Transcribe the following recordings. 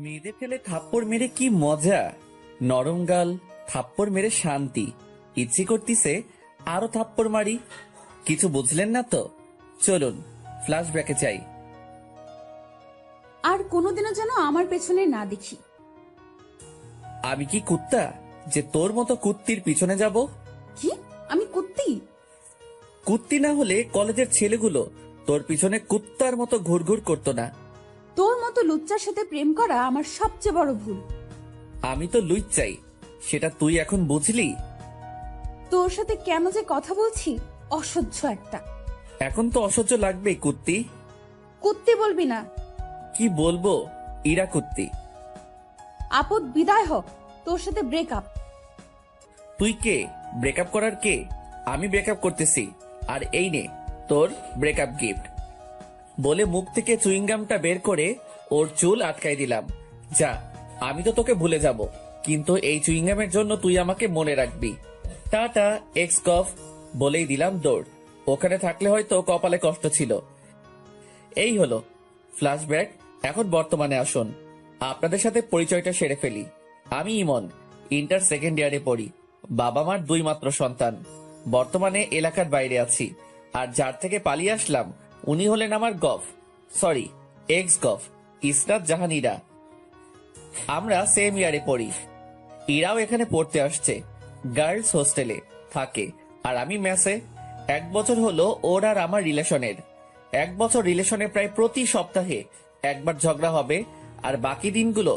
মেয়েদের ফেলে থাপ্পড় মেরে কি মজা, নরম গাল, থাপ্পড় মেরে শান্তি। ইচ্ছে করতিছে আরো থাপ্পড় মারি। কিছু বুঝলেন না তো? চলুন ফ্ল্যাশব্যাকে চাই। আর কোনোদিনও যেন আমার পেছনে না দেখি। আমি কি কুত্তা যে তোর মতো কুত্তির পিছনে যাব? কি? আমি কুত্তি? কুত্তি না হলে কলেজের ছেলেগুলো তোর পিছনে কুত্তার মতো ঘুরঘুর করতো না। তোর মতো লুচ্চার সাথে প্রেম করা আমার সবচেয়ে বড় ভুল। আমি তো লুচ্চাই, সেটা তুই এখন বুঝলি? তোর সাথে কেন যে কথা বলছি, অসহ্য একটা। এখন তো অসহ্য লাগবেই কুত্তি। কুত্তি বলবি না। কি বলবো? ইরা কুত্তি। আপদ বিদায় হ, তোর সাথে ব্রেকআপ। তুই কে ব্রেকআপ করার? কে? আমি ব্রেকআপ করতেছি। আর এই নে তোর ব্রেকআপ গিফট। বলে মুখ থেকে চুইংগামটা বের করে ওর চুল আটকাই দিলাম। যা, আমি তো তোকে ভুলে যাব, কিন্তু এই চুইংগামের জন্য তুই আমাকে মনে রাখবি। টাটা এক্স কফ বলেই দিলাম দৌড়। ওখানে থাকলে হয়তো কপালে কষ্ট ছিল। এই হলো ফ্ল্যাশব্যাক। এখন বর্তমানে আসুন, আপনাদের সাথে পরিচয়টা সেরে ফেলি। আমি ইমন, ইন্টার সেকেন্ড ইয়ারে পড়ি। বাবা মার 2 মাত্র সন্তান। বর্তমানে এলাকার বাইরে আছি। আর যার থেকে পালিয়ে আসলাম উনি হলেন আমার গফ, সরি এক্স গফ, ইসরাত জাহান ইরা। আমরা সেম ইয়ারে পড়ি। ইরাও এখানে পড়তে আসছে, গার্লস হোস্টেলে থাকে, আর আমি মেসে। 1 বছর হলো ওর আর আমার রিলেশনের। 1 বছর রিলেশনে প্রায় প্রতি সপ্তাহে একবার ঝগড়া হবে, আর বাকি দিনগুলো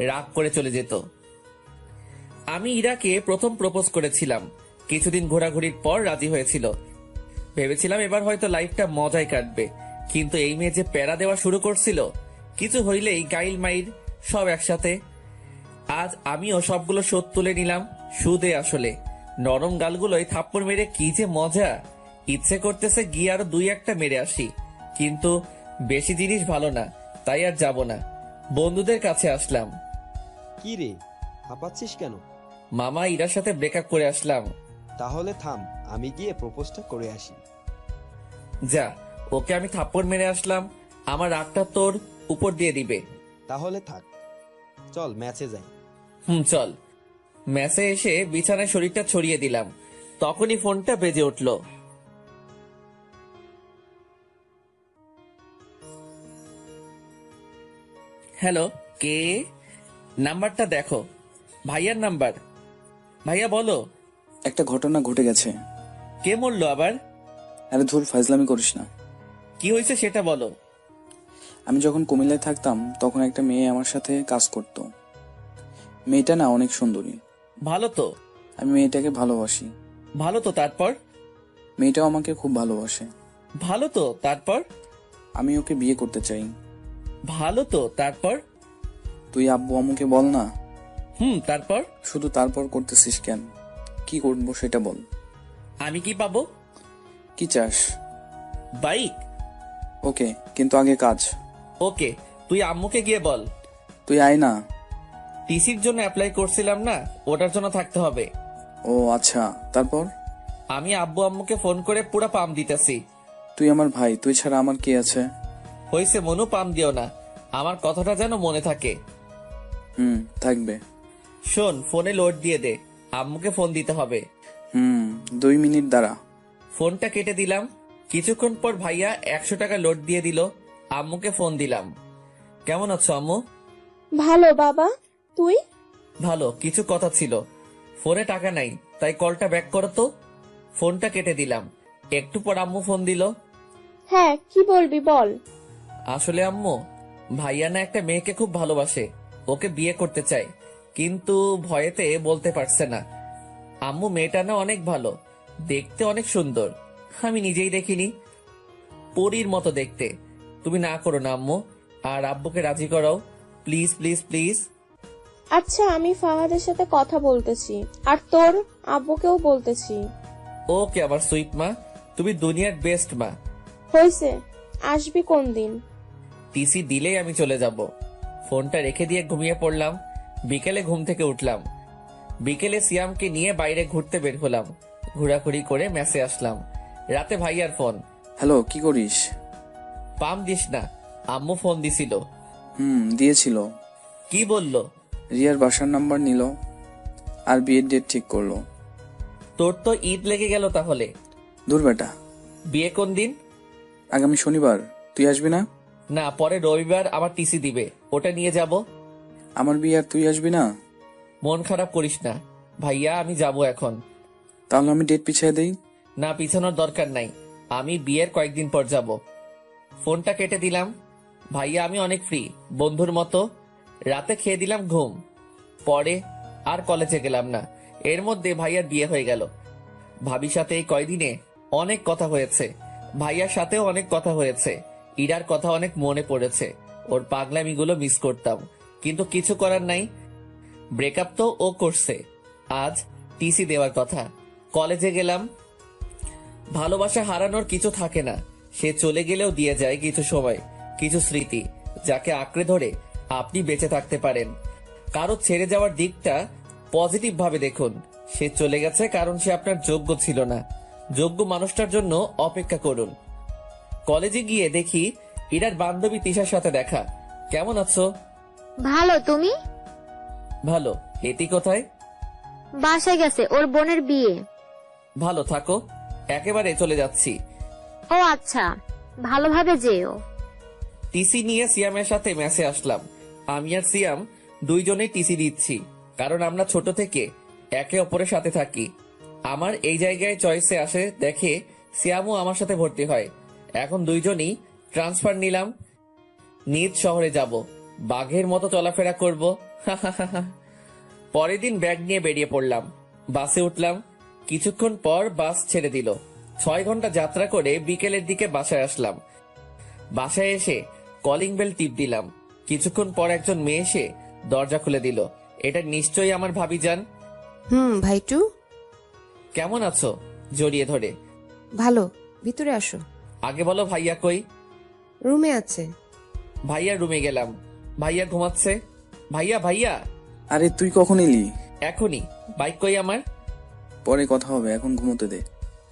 রাগ করে চলে যেত। আমি ইরাকে প্রথম প্রপোজ করেছিলাম। কিছুদিন ঘোরাঘুরির পর রাজি হয়েছিল। ভেবেছিলাম এবার হয়তো লাইফটা মজায় কাটবে, কিন্তু এই মেয়ে যে প্যারা দেওয়া শুরু করছিল, কিছু হইলেই গাইল মাইর সব একসাথে। আজ আমিও সবগুলো শোধ তুলে নিলাম সুদে আসলে। নরম গালগুলোয় থাপ্পড় মেরে কি যে মজা। ইচ্ছে করতেছে গিয়ে আরো 2-1টা মেরে আসি, কিন্তু বেশি জিনিস ভালো না, তাই আর যাব না। বন্ধুদের কাছে আসলাম। কি রে, হাঁপাচ্ছিস কেন? মামা ইরার সাথে ব্রেকআপ করে আসলাম। তাহলে থাম, আমি গিয়ে প্রপোজটা করে আসি। যা, ওকে আমি থাপ্পড় মেরে আসলাম, আমার রাগটা তোর উপর দিয়ে দিবে। তাহলে থাক, চল ম্যাচে যাই। চল। ম্যাচে এসে বিছানায় শরীরটা ছড়িয়ে দিলাম, তখনই ফোনটা বেজে উঠল। হ্যালো, কে? নাম্বারটা দেখো। ভাইয়ার নাম্বার। ভাইয়া বলো। একটা ঘটনা ঘটে গেছে। কে মরলো আবার? আরে ধুর, ফাজলামি করিস না। কি হয়েছে সেটা বলো। আমি যখন কুমিল্লায় থাকতাম তখন একটা মেয়ে আমার সাথে কাজ করত। মেয়েটা না অনেক সুন্দরী। ভালো তো। আমি মেয়েটাকে ভালোবাসি। ভালো তো, তারপর? মেয়েটাও আমাকে খুব ভালোবাসে। ভালো তো, তারপর? আমি ওকে বিয়ে করতে চাই। ভালো তো, তারপর? তুই আব্বু আম্মুকে বল না। তারপর? শুধু তারপর করতেছিস কেন? কি করবো সেটা বল। আমি কি পাবো? কি চাস? বাইক। ওকে, কিন্তু আগে কাজ। ওকে, তুই আম্মুকে গিয়ে বল। তুই আয় না। টিসির জন্য অ্যাপ্লাই করছিলাম না, ওটার জন্য থাকতে হবে। ও আচ্ছা, তারপর? আমি আব্বু আম্মুকে ফোন করে পুরো পাম দিতেছি। তুই আমার ভাই, তুই ছাড়া আমার কে আছে? হইছে মনু, পাম দিও না, আমার কথাটা যেন মনে থাকে। থাকবে। শোন, ফোনে লোড দিয়ে দে, আম্মুকে ফোন দিতে হবে। 2 মিনিট দাঁড়া। ফোনটা কেটে দিলাম। কিছুক্ষণ পর ভাইয়া 100 টাকা লোড দিয়ে দিল। আম্মুকে ফোন দিলাম। কেমন আছো আম্মু? ভালো বাবা, তুই? ভালো। কিছু কথা ছিল। ফোনে টাকা নাই, তাই কলটা ব্যাক করো তো। ফোনটা কেটে দিলাম। একটু পর আম্মু ফোন দিল। হ্যাঁ, কি বলবি বল। আসলে আম্মু, ভাইয়া না একটা মেয়েকে খুব ভালোবাসে, ওকে বিয়ে করতে চায়, কিন্তু ভয়েতে বলতে পারছে না। আম্মু, মেয়েটা না অনেক ভালো, দেখতে অনেক সুন্দর, আমি নিজেই দেখিনি, পরীর মতো দেখতে। তুমি না করো না আম্মু, আর আব্বুকে রাজি করাও, প্লিজ প্লিজ প্লিজ। আচ্ছা, আমি ফাহাদের সাথে কথা বলতেছি, আর তোর আব্বুকেও বলতেছি। ওকে আমার সুইট মা, তুমি দুনিয়ার বেস্ট মা। হইছে, আসবি কোন দিন? টিসি দিলেই আমি চলে যাব। ফোনটা রেখে দিয়ে ঘুমিয়ে পড়লাম। বিকেলে ঘুম থেকে উঠলাম। বিকেলে সিয়ামকে নিয়ে বাইরে ঘুরতে বের হলাম। ঘোরাঘুরি করে মেসে আসলাম। রাতে ভাইয়ার ফোন, হ্যালো, কি করিস? পাম দিস না, আম্মু ফোন দিছিল। দিয়েছিল। কি বললো? রিয়ার বাসার নাম্বার নিল আর বিয়ের ডেট ঠিক করলো। তোর তো ঈদ লেগে গেল তাহলে। দূর বেটা, বিয়ে কোন দিন? আগামী শনিবার। তুই আসবি না? না, পরে রবিবার আমার টিসি দিবে, ওটা নিয়ে যাব। আমার বিয়ে আর তুই আসবি না? মন খারাপ করিস না ভাইয়া, আমি যাব এখন। তাহলে আমি ডেট পিছিয়ে দেই। না, পিছানোর দরকার নাই, আমি বিয়ের কয়েকদিন পর যাব। ফোনটা কেটে দিলাম। ভাইয়া আমি অনেক ফ্রি, বন্ধুর মতো। রাতে খেয়ে দিলাম ঘুম। পরে আর কলেজে গেলাম না। এর মধ্যে ভাইয়ার বিয়ে হয়ে গেল। ভাবির সাথে এই কয়দিনে অনেক কথা হয়েছে, ভাইয়ার সাথেও অনেক কথা হয়েছে। ইরার কথা অনেক মনে পড়েছে, ওর পাগলামিগুলো মিস করতাম, কিন্তু কিছু করার নাই। ব্রেকআপ তো ও করছে, আজ টিসি দেওয়ার কথা। কলেজে গেলাম। ভালোবাসা হারানোর কিছু থাকে না, সে চলে গেলেও দিয়ে যায় কিছু সময়, কিছু স্মৃতি, যাকে আঁকড়ে ধরে আপনি বেঁচে থাকতে পারেন। কারো ছেড়ে যাওয়ার দিকটা পজিটিভ ভাবে দেখুন। সে চলে গেছে কারণ সে আপনার যোগ্য ছিল না। যোগ্য মানুষটার জন্য অপেক্ষা করুন। কলেজে গিয়ে দেখি ইরার বান্ধবী তিশার সাথে দেখা। কেমন আছো? ভালো, তুমি? ভালো। হেতি কোথায়? বাসায় গেছে, ওর বোনের বিয়ে। ভালো থাকো, একেবারে চলে যাচ্ছি। ও আচ্ছা, ভালোভাবে যেও। টিসি নিয়ে সিয়ামের সাথে মেসে আসলাম। আমি আর সিয়াম দুইজনেই টিসি দিচ্ছি, কারণ আমরা ছোট থেকে একে অপরের সাথে থাকি। আমার এই জায়গায় চয়েসে আসে দেখে সিয়ামও আমার সাথে ভর্তি হয়। এখন দুইজনই ট্রান্সফার নিলাম। নিজ শহরে যাব, বাঘের মতো চলাফেরা করব। পরের দিন ব্যাগ নিয়ে বেরিয়ে পড়লাম। বাসে উঠলাম। কিছুক্ষণ পর বাস ছেড়ে দিল। 6 ঘন্টা যাত্রা করে বিকেলের দিকে বাসায় আসলাম। বাসায় এসে কলিং বেল টিপ দিলাম। কিছুক্ষণ পর একজন মেয়ে এসে দরজা খুলে দিল। এটা নিশ্চয়ই আমার ভাবি যান। ভাইটু, কেমন আছো? জড়িয়ে ধরে। ভালো, ভিতরে আসো। আগে বলো ভাইয়া কই? রুমে আছে। ভাইয়া রুমে গেলাম। ভাইয়া ঘুমাচ্ছে। ভাইয়া ভাইয়া। আরে তুই কখন এলি? এখনই। বাইক কই আমার? পরে কথা হবে, এখন ঘুমোতে দে।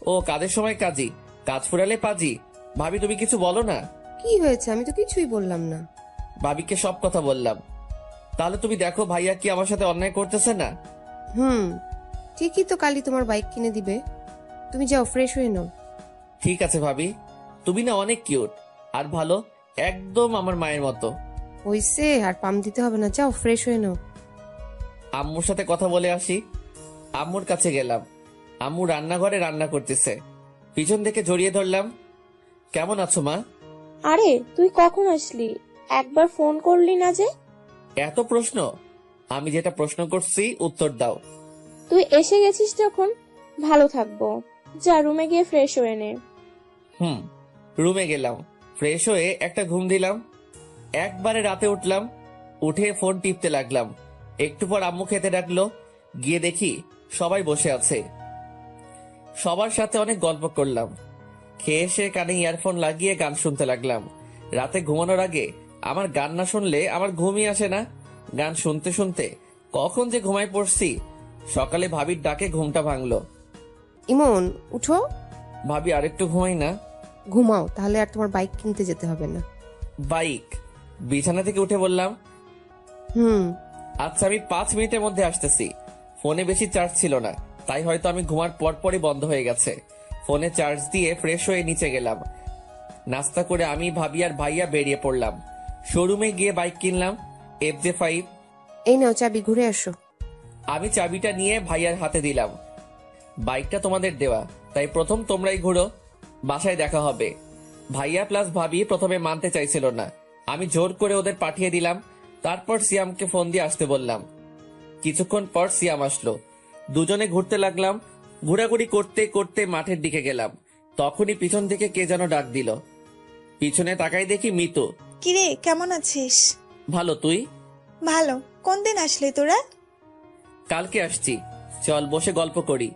ও কাজের সময় কাজী, কাজ ফুরালে পাজি। ভাবি তুমি কিছু বলো না। কি হয়েছে? আমি তো কিছুই বললাম না। ভাবিকে সব কথা বললাম। তাহলে তুমি দেখো ভাইয়া কি আমার সাথে অন্যায় করতেছে না। ঠিকই তো, কালই তোমার বাইক কিনে দিবে। তুমি যাও, ফ্রেশ হয়ে নাও। ঠিক আছে ভাবি, তুমি না অনেক কিউট আর ভালো, একদম আমার মায়ের মতো। হইছে, আর পাম দিতে হবে না, যাও ফ্রেশ হয়ে নাও। আম্মুর সাথে কথা বলে আসি। আম্মুর কাছে গেলাম। আম্মু রান্নাঘরে রান্না করতেছে। পিছন থেকে জড়িয়ে ধরলাম। কেমন আছো মা? আরে তুই কখন আসলি? একবার ফোন করলি না যে? এত প্রশ্ন? আমি যেটা প্রশ্ন করছি উত্তর দাও। তুই এসে গেছিস যখন, ভালো থাকবো। যা রুমে গিয়ে ফ্রেশ হয়ে নে। রুমে গেলাম, ফ্রেশ হয়ে একটা ঘুম দিলাম। একবারে রাতে উঠলাম। উঠে ফোন টিপতে লাগলাম। একটু পর আম্মু খেতে ডাকলো। গিয়ে দেখি সবাই বসে আছে। সবার সাথে অনেক গল্প করলাম। খেয়ে এসে কানে ইয়ারফোন লাগিয়ে গান শুনতে লাগলাম। রাতে ঘুমানোর আগে আমার গান না শুনলে আমার ঘুমই আসে না। গান শুনতে শুনতে কখন যে ঘুমায় পড়ছি। সকালে ভাবির ডাকে ঘুমটা ভাঙলো। ইমন, উঠো। ভাবি আরেকটু ঘুমাই না? ঘুমাও, তাহলে আর তোমার বাইক কিনতে যেতে হবে না। বাইক? বিছানা থেকে উঠে বললাম। আচ্ছা আমি 5 মিনিটের মধ্যে আসতেছি। ফোনে বেশি চার্জ ছিল না, তাই হয়তো আমি ঘুমার পরপরই বন্ধ হয়ে গেছে। ফোনে চার্জ দিয়ে ফ্রেশ হয়ে নিচে গেলাম। নাস্তা করে আমি, ভাবি আর ভাইয়া বেরিয়ে পড়লাম। শোরুমে গিয়ে বাইক কিনলাম, FJ5। এই নাও চাবি, ঘুরে আসো। আমি চাবিটা নিয়ে ভাইয়ার হাতে দিলাম। বাইকটা তোমাদের দেওয়া, তাই প্রথম তোমরাই ঘুরো, বাসায় দেখা হবে। ভাইয়া প্লাস ভাবি প্রথমে মানতে চাইছিল না, আমি জোর করে ওদের পাঠিয়ে দিলাম। তারপর সিয়ামকে ফোন দিয়ে আসতে বললাম। কিছুক্ষণ পর সিয়াম আসলো। দুজনে ঘুরতে লাগলাম। ঘোরাঘুরি করতে করতে মাঠের দিকে গেলাম। তখনই পিছন থেকে কে যেন ডাক দিল। পিছনে তাকাই দেখি মিতু। কিরে, কেমন আছিস? ভালো, তুই? ভালো। কোন দিন আসলি তোরা? কালকে আসছি, চল বসে গল্প করি।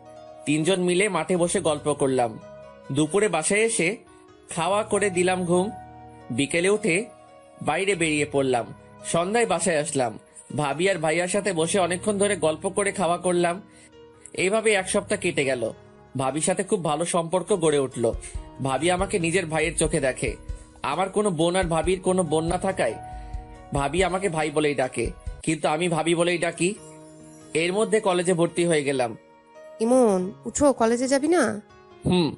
3 জন মিলে মাঠে বসে গল্প করলাম। দুপুরে বাসায় এসে খাওয়া করে দিলাম ঘুম। বিকেলে উঠে বাইরে বেরিয়ে পড়লাম। সন্ধ্যায় বাসায় আসলাম। ভাবি আর ভাইয়ার সাথে বসে অনেকক্ষণ ধরে গল্প করে খাওয়া করলাম। এইভাবে 1 সপ্তাহ কেটে গেল। ভাবির সাথে খুব ভালো সম্পর্ক গড়ে উঠল। ভাবি আমাকে নিজের ভাইয়ের চোখে দেখে। আমার কোনো বোন আর ভাবির কোনো বোন না থাকায় ভাবি আমাকে ভাই বলেই ডাকে, কিন্তু আমি ভাবি বলেই ডাকি। এর মধ্যে কলেজে ভর্তি হয়ে গেলাম। ইমন, উঠো, কলেজে যাবি না? হুম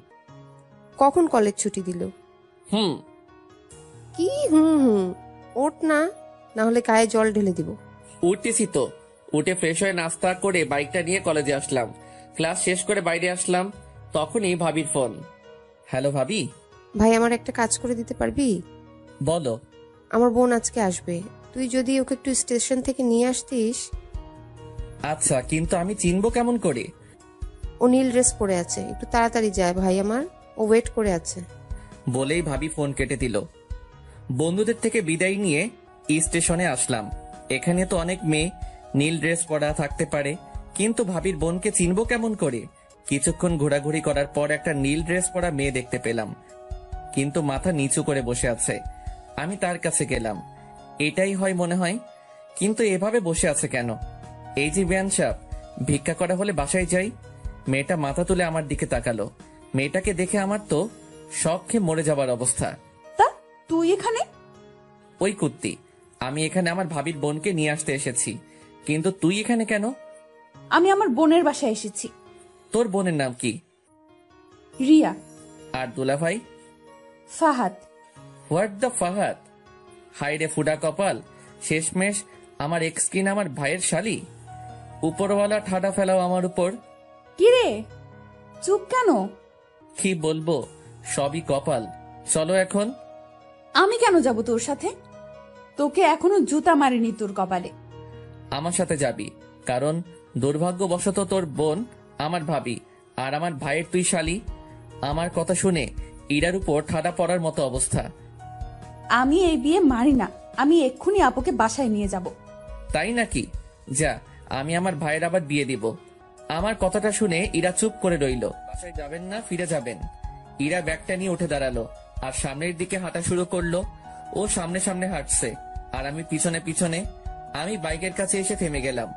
কখন কলেজ ছুটি দিল? হুম কি হুম হুম? ওঠ না, না হলে গায়ে জল ঢেলে দিব। উঠতেছি তো। উঠে ফ্রেশ হয়ে নাস্তা করে বাইকটা নিয়ে কলেজে আসলাম। ক্লাস শেষ করে বাইরে আসলাম, তখনই ভাবির ফোন। হ্যালো ভাবি। ভাই, আমার একটা কাজ করে দিতে পারবি? বলো। আমার বোন আজকে আসবে, তুই যদি ওকে একটু স্টেশন থেকে নিয়ে আসতিস। আচ্ছা, কিন্তু আমি চিনবো কেমন করে? ও নীল ড্রেস পরে আছে, একটু তাড়াতাড়ি যায় ভাই আমার, ও ওয়েট করে আছে। বলেই ভাবি ফোন কেটে দিল। বন্ধুদের থেকে বিদায় নিয়ে স্টেশনে আসলাম। এখানে তো অনেক মেয়ে নীল ড্রেস পরা থাকতে পারে, কিন্তু ভাবির বোনকে চিনবো কেমন করে? কিছুক্ষণ ঘোরাঘুরি করার পর একটা নীল ড্রেস পরা মেয়ে দেখতে পেলাম, কিন্তু মাথা নিচু করে বসে আছে। আমি তার কাছে গেলাম। এটাই হয় মনে হয়, কিন্তু এভাবে বসে আছে কেন? এই যে ব্যান সাহেব, ভিক্ষা করা হলে বাসায় যাই। মেয়েটা মাথা তুলে আমার দিকে তাকালো। মেয়েটাকে দেখে আমার তো শখ খেয়ে মরে যাবার অবস্থা। তা তুই এখানে? ওই কুত্তি, আমি এখানে আমার ভাবির বোনকে নিয়ে আসতে এসেছি, কিন্তু তুই এখানে কেন? আমি আমার বোনের বাসায় এসেছি। তোর বোনের নাম কি? রিয়া। আর দুলাভাই? ফাহাদ। What the Fahad? হাই রে ফুডা কপাল, শেষমেশ আমার এক্স কিন আমার ভাইয়ের শালি। উপরওয়ালা ঠাডা ফেলাও আমার উপর। কিরে, চুপ কেন? কি বলবো, সবই কপাল। চলো এখন। আমি কেন যাব তোর সাথে? তোকে এখনো জুতা মারিনি তোর কপালে। আমার সাথে যাবি, কারণ দুর্ভাগ্যবশত তোর বোন আমার ভাবি, আর আমার ভাইয়ের তুই শালি। আমার কথা শুনে ইরার উপর ঠাডা পড়ার মতো অবস্থা। আমি এই বিয়ে মারি না, আমি এক্ষুনি আপুকে বাসায় নিয়ে যাব। তাই নাকি? যা, আমি আমার ভাইয়ের আবার বিয়ে দিব। আমার কথাটা শুনে ইরা চুপ করে রইল। বাসায় যাবেন না, ফিরে যাবেন? ইরা ব্যাগটা নিয়ে উঠে দাঁড়ালো আর সামনের দিকে হাঁটা শুরু করলো। ও সামনে সামনে হাঁটছে আর আমি পিছনে পিছনে। আমি বাইকের কাছে এসে থেমে গেলাম,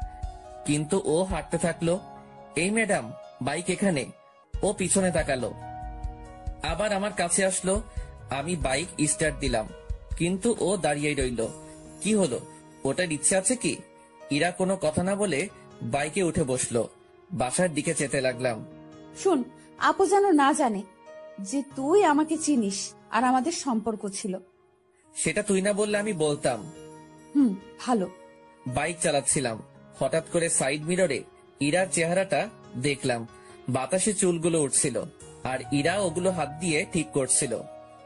কিন্তু ও হাঁটতে থাকলো। এই ম্যাডাম, বাইক এখানে। ও পিছনে তাকালো, আবার আমার কাছে আসলো। আমি বাইক স্টার্ট দিলাম, কিন্তু ও দাঁড়িয়ে রইল। কি হলো, ওটার ইচ্ছে আছে কি? ইরা কোনো কথা না বলে বাইকে উঠে বসলো। বাসার দিকে যেতে লাগলাম। শুন, আপু যেন না জানে যে তুই আমাকে চিনিস আর আমাদের সম্পর্ক ছিল। সেটা তুই না বললে আমি বলতাম। ভালো। বাইক চালাচ্ছিলাম, হঠাৎ করে সাইড মিররে ইরার চেহারাটা দেখলাম। বাতাসে চুলগুলো উঠছিল আর ইরা ওগুলো হাত দিয়ে ঠিক করছিল।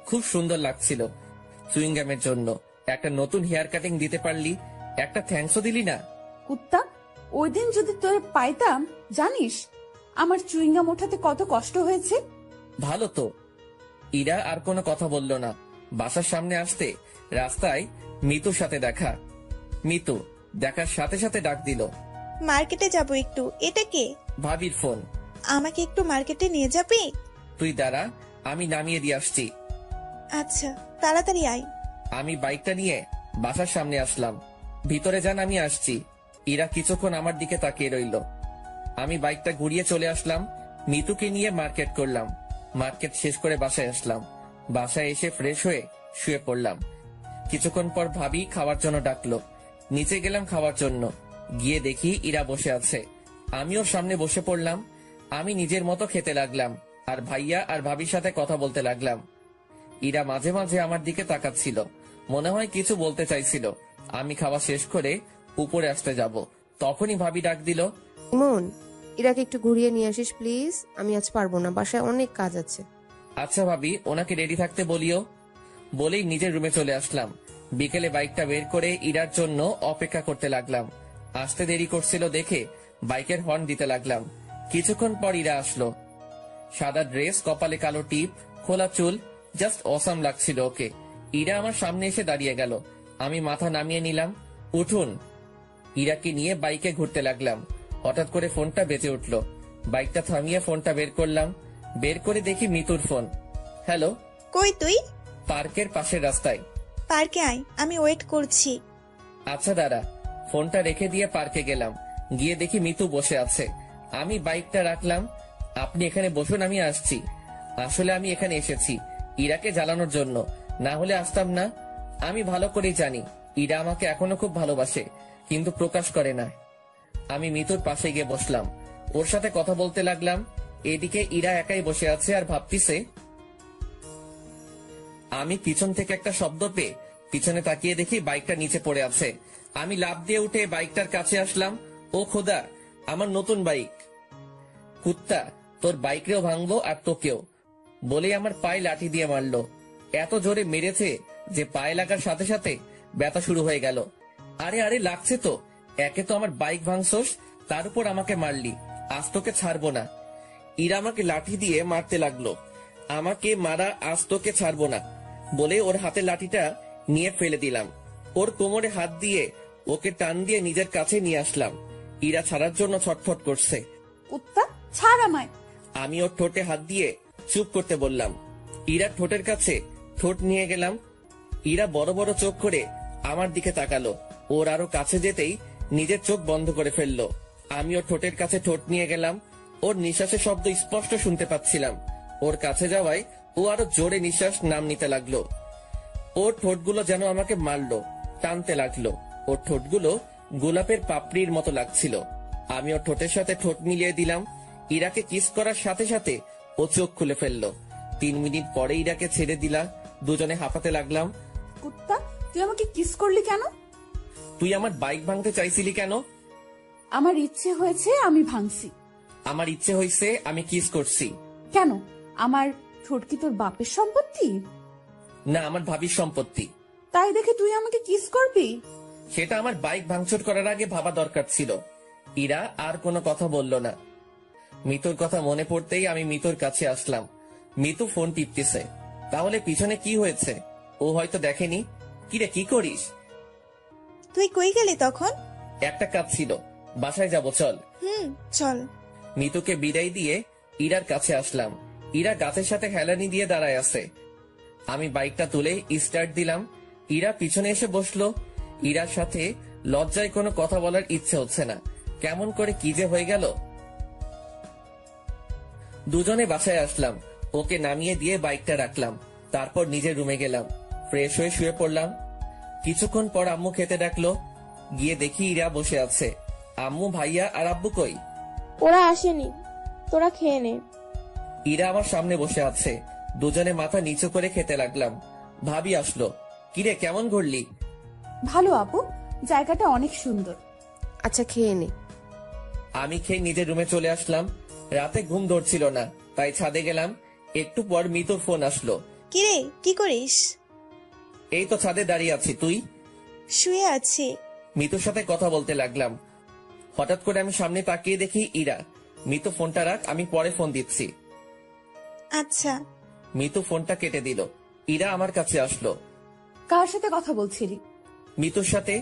খুব সুন্দর লাগছিল। চুইংগামের জন্য একটা নতুন হেয়ার কাটিং দিতে পারলি, একটা থ্যাঙ্কসও দিলি না। কুত্তা, ওই দিন যদি তোর পাইতাম, জানিস আমার চুইংগাম ওঠাতে কত কষ্ট হয়েছে। ভালো তো। ইরা আর কোনো কথা বলল না। বাসার সামনে আসতে রাস্তায় মিতুর সাথে দেখা। মিতু দেখার সাথে সাথে ডাক দিল, মার্কেটে যাব একটু। এটা কে? ভাবির ফোন। আমাকে একটু মার্কেটে নিয়ে যাবি? তুই দাঁড়া, আমি নামিয়ে দিয়ে আসছি। আচ্ছা, তাড়াতাড়ি আয়। আমি বাইকটা নিয়ে বাসার সামনে আসলাম। ভিতরে যান, আমি আসছি। ইরা কিছুক্ষণ আমার দিকে তাকিয়ে রইল। আমি বাইকটা ঘুরিয়ে চলে আসলাম। মিতুকে নিয়ে মার্কেট করলাম। মার্কেট শেষ করে বাসায় আসলাম। বাসায় এসে ফ্রেশ হয়ে শুয়ে পড়লাম। কিছুক্ষণ পর ভাবি খাওয়ার জন্য ডাকলো। নিচে গেলাম খাওয়ার জন্য। গিয়ে দেখি ইরা বসে আছে। আমিও সামনে বসে পড়লাম। আমি নিজের মতো খেতে লাগলাম আর ভাইয়া আর ভাবির সাথে কথা বলতে লাগলাম। ইরা মাঝে মাঝে আমার দিকে তাকাচ্ছিল, মনে হয় কিছু বলতে চাইছিল। আমি খাওয়া শেষ করে উপরে আসতে যাব, তখনই ভাবি ডাক দিল, ইমন, ইরাকে একটু ঘুরিয়ে নিয়ে আসিস প্লিজ, আমি আজ পারবো না, বাসায় অনেক কাজ আছে। আচ্ছা ভাবি, ওনাকে রেডি থাকতে বলিও। বলেই নিজের রুমে চলে আসলাম। বিকেলে বাইকটা বের করে ইরার জন্য অপেক্ষা করতে লাগলাম। আসতে দেরি করছিল দেখে বাইকের হর্ন দিতে লাগলাম। কিছুক্ষণ পর ইরা আসলো। সাদা ড্রেস, কপালে কালো টিপ, খোলা চুল, জাস্ট অসাম লাগছিল ওকে। ইরা আমার সামনে এসে দাঁড়িয়ে গেল। আমি মাথা নামিয়ে নিলাম। উঠুন। ইরাকে নিয়ে বাইকে ঘুরতে লাগলাম। হঠাৎ করে ফোনটা বেজে উঠলো। বাইকটা থামিয়ে ফোনটা বের করলাম। বের করে দেখি মিতুর ফোন। হ্যালো। কই তুই? পার্কের পাশের রাস্তায়। পার্কে আয়, আমি ওয়েট করছি। আচ্ছা দাঁড়া। ফোনটা রেখে দিয়ে পার্কে গেলাম। গিয়ে দেখি মিতু বসে আছে। আমি বাইকটা রাখলাম। আপনি এখানে বসুন, আমি আসছি। আসলে আমি এখানে এসেছি ইরাকে জ্বালানোর জন্য, না হলে আসতাম না। আমি ভালো করেই জানি ইরা আমাকে এখনো খুব ভালোবাসে, কিন্তু প্রকাশ করে না। আমি মিতুর পাশে গিয়ে বসলাম, ওর সাথে কথা বলতে লাগলাম। এদিকে ইরা একাই বসে আছে আর ভাবতিছে। আমি পিছন থেকে একটা শব্দ পেয়ে পিছনে তাকিয়ে দেখি বাইকটা নিচে পড়ে আছে। আমি লাফ দিয়ে উঠে বাইকটার কাছে আসলাম। ও খোদা, আমার নতুন বাইক! কুত্তা, তোর বাইকরেও ভাঙবো আর তোকেও, বলেই আমার পায়ে লাঠি দিয়ে মারলো। এত জোরে মেরেছে যে পায়ে লাগার সাথে সাথে ব্যথা শুরু হয়ে গেল। আরে আরে, লাগছে তো। একে তো আমার বাইক ভাঙছস, তার উপর আমাকে মারলি, আজ তোকে ছাড়বো না। ইরা আমাকে লাঠি দিয়ে মারতে লাগলো। আমাকে মারা, আজ তোকে ছাড়বো না বলে ওর হাতে লাঠিটা নিয়ে ফেলে দিলাম। ওর কোমরে হাত দিয়ে ওকে টান দিয়ে নিজের কাছে নিয়ে আসলাম। ইরা ছাড়ার জন্য ছটফট করছে। কুত্তা, ছাড় আমায়। আমি ওর ঠোঁটে হাত দিয়ে চুপ করতে বললাম। ইরার ঠোঁটের কাছে ঠোঁট নিয়ে গেলাম। ইরা বড় বড় চোখ করে আমার দিকে তাকালো। ওর আরো কাছে যেতেই নিজের চোখ বন্ধ করে ফেললো। আমি ওর ঠোঁটের কাছে ঠোঁট নিয়ে গেলাম। ওর নিঃশ্বাসের শব্দ স্পষ্ট শুনতে পাচ্ছিলাম। ওর কাছে যাওয়ায় ও আরো জোরে নিঃশ্বাস নাম নিতে লাগলো। ওর ঠোঁটগুলো যেন আমাকে মারলো, টানতে লাগলো। ওর ঠোঁটগুলো গোলাপের পাপড়ির মতো লাগছিল। আমি ওর ঠোঁটের সাথে ঠোঁট মিলিয়ে দিলাম। ইরাকে কিস করার সাথে সাথে ও চোখ খুলে ফেললো। 3 মিনিট পরে ইরাকে ছেড়ে দিলা। দুজনে হাঁপাতে লাগলাম। কুত্তা, তুই আমাকে কিস করলি কেন? তুই আমার বাইক ভাঙতে চাইছিলি কেন? আমার ইচ্ছে হয়েছে, আমি ভাঙছি। আমার ইচ্ছে হয়েছে, আমি কিস করছি। কেন? আমার ঠোঁট কি তোর বাপের সম্পত্তি? না, আমার ভাবির সম্পত্তি। তাই দেখে তুই আমাকে কিস করবি? সেটা আমার বাইক ভাঙচুর করার আগে ভাবা দরকার ছিল। ইরা আর কোনো কথা বলল না। মিতুর কথা মনে পড়তেই আমি মিতুর কাছে আসলাম। মিতু ফোন টিপতেছে। তাহলে পিছনে কি হয়েছে ও হয়তো দেখেনি। কিরে, কি করিস? তুই কই গেলি তখন? একটা কাজ ছিল, বাসায় যাব, চল। চল। মিতুকে বিদায় দিয়ে ইরার কাছে আসলাম। ইরা গাছের সাথে হেলানি দিয়ে দাঁড়ায় আছে। আমি বাইকটা তুলে স্টার্ট দিলাম। ইরা পিছনে এসে বসলো। ইরার সাথে লজ্জায় কোনো কথা বলার ইচ্ছে হচ্ছে না। কেমন করে কি যে হয়ে গেল। দুজনে বাসায় আসলাম। ওকে নামিয়ে দিয়ে বাইকটা রাখলাম। তারপর নিজের রুমে গেলাম। ফ্রেশ হয়ে শুয়ে পড়লাম। কিছুক্ষণ পর আম্মু খেতে ডাকলো। গিয়ে দেখি ইরা বসে আছে। আম্মু, ভাইয়া আর আব্বু কই? ওরা আসেনি, তোরা খেয়ে নে। ইরা আমার সামনে বসে আছে। দুজনে মাথা নিচু করে খেতে লাগলাম। ভাবি আসলো। কিরে, কেমন ঘুরলি? ভালো আপু, জায়গাটা অনেক সুন্দর। আচ্ছা, খেয়ে নে। আমি খেয়ে নিজের রুমে চলে আসলাম। রাতে ঘুম ধরছিল না, তাই ছাদে গেলাম। একটু পর মিতুর ফোন আসলো। কিরে, কি করিস? এই তো ছাদে দাঁড়িয়ে আছি, তুই? শুয়ে আছি। মিতুর সাথে কথা বলতে লাগলাম। হঠাৎ করে আমি সামনে তাকিয়ে দেখি ইরা। মিতু, ফোনটা রাখ, আমি পরে ফোন দিচ্ছি। আচ্ছা। মিতু ফোনটা কেটে দিল। ইরা আমার কাছে আসলো। কার সাথে কথা বলছিলি? মিতুর সাথে।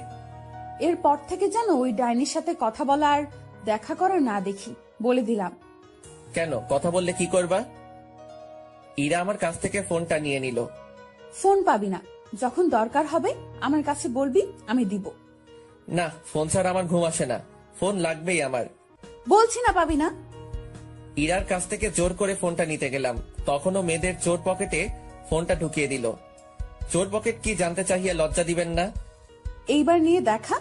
এরপর থেকে যেন ওই ডাইনির সাথে কথা বলা আর দেখা করা না দেখি, বলে দিলাম। কেন, কথা বললে কি করবা? ইরা আমার কাছ থেকে ফোনটা নিয়ে নিল। ফোন পাবি না, যখন দরকার হবে আমার কাছে বলবি, আমি দিব। না, ফোন ছাড়া আমার ঘুম আসে না, ফোন লাগবেই আমার। বলছি না পাবি না। ইরার কাছ থেকে জোর করে ফোনটা নিতে গেলাম, তখনও মেয়েদের চোর পকেটে ফোনটা ঢুকিয়ে দিল। চোর পকেট কি জানতে চাহিয়ে লজ্জা দিবেন না? এইবার নিয়ে দেখা।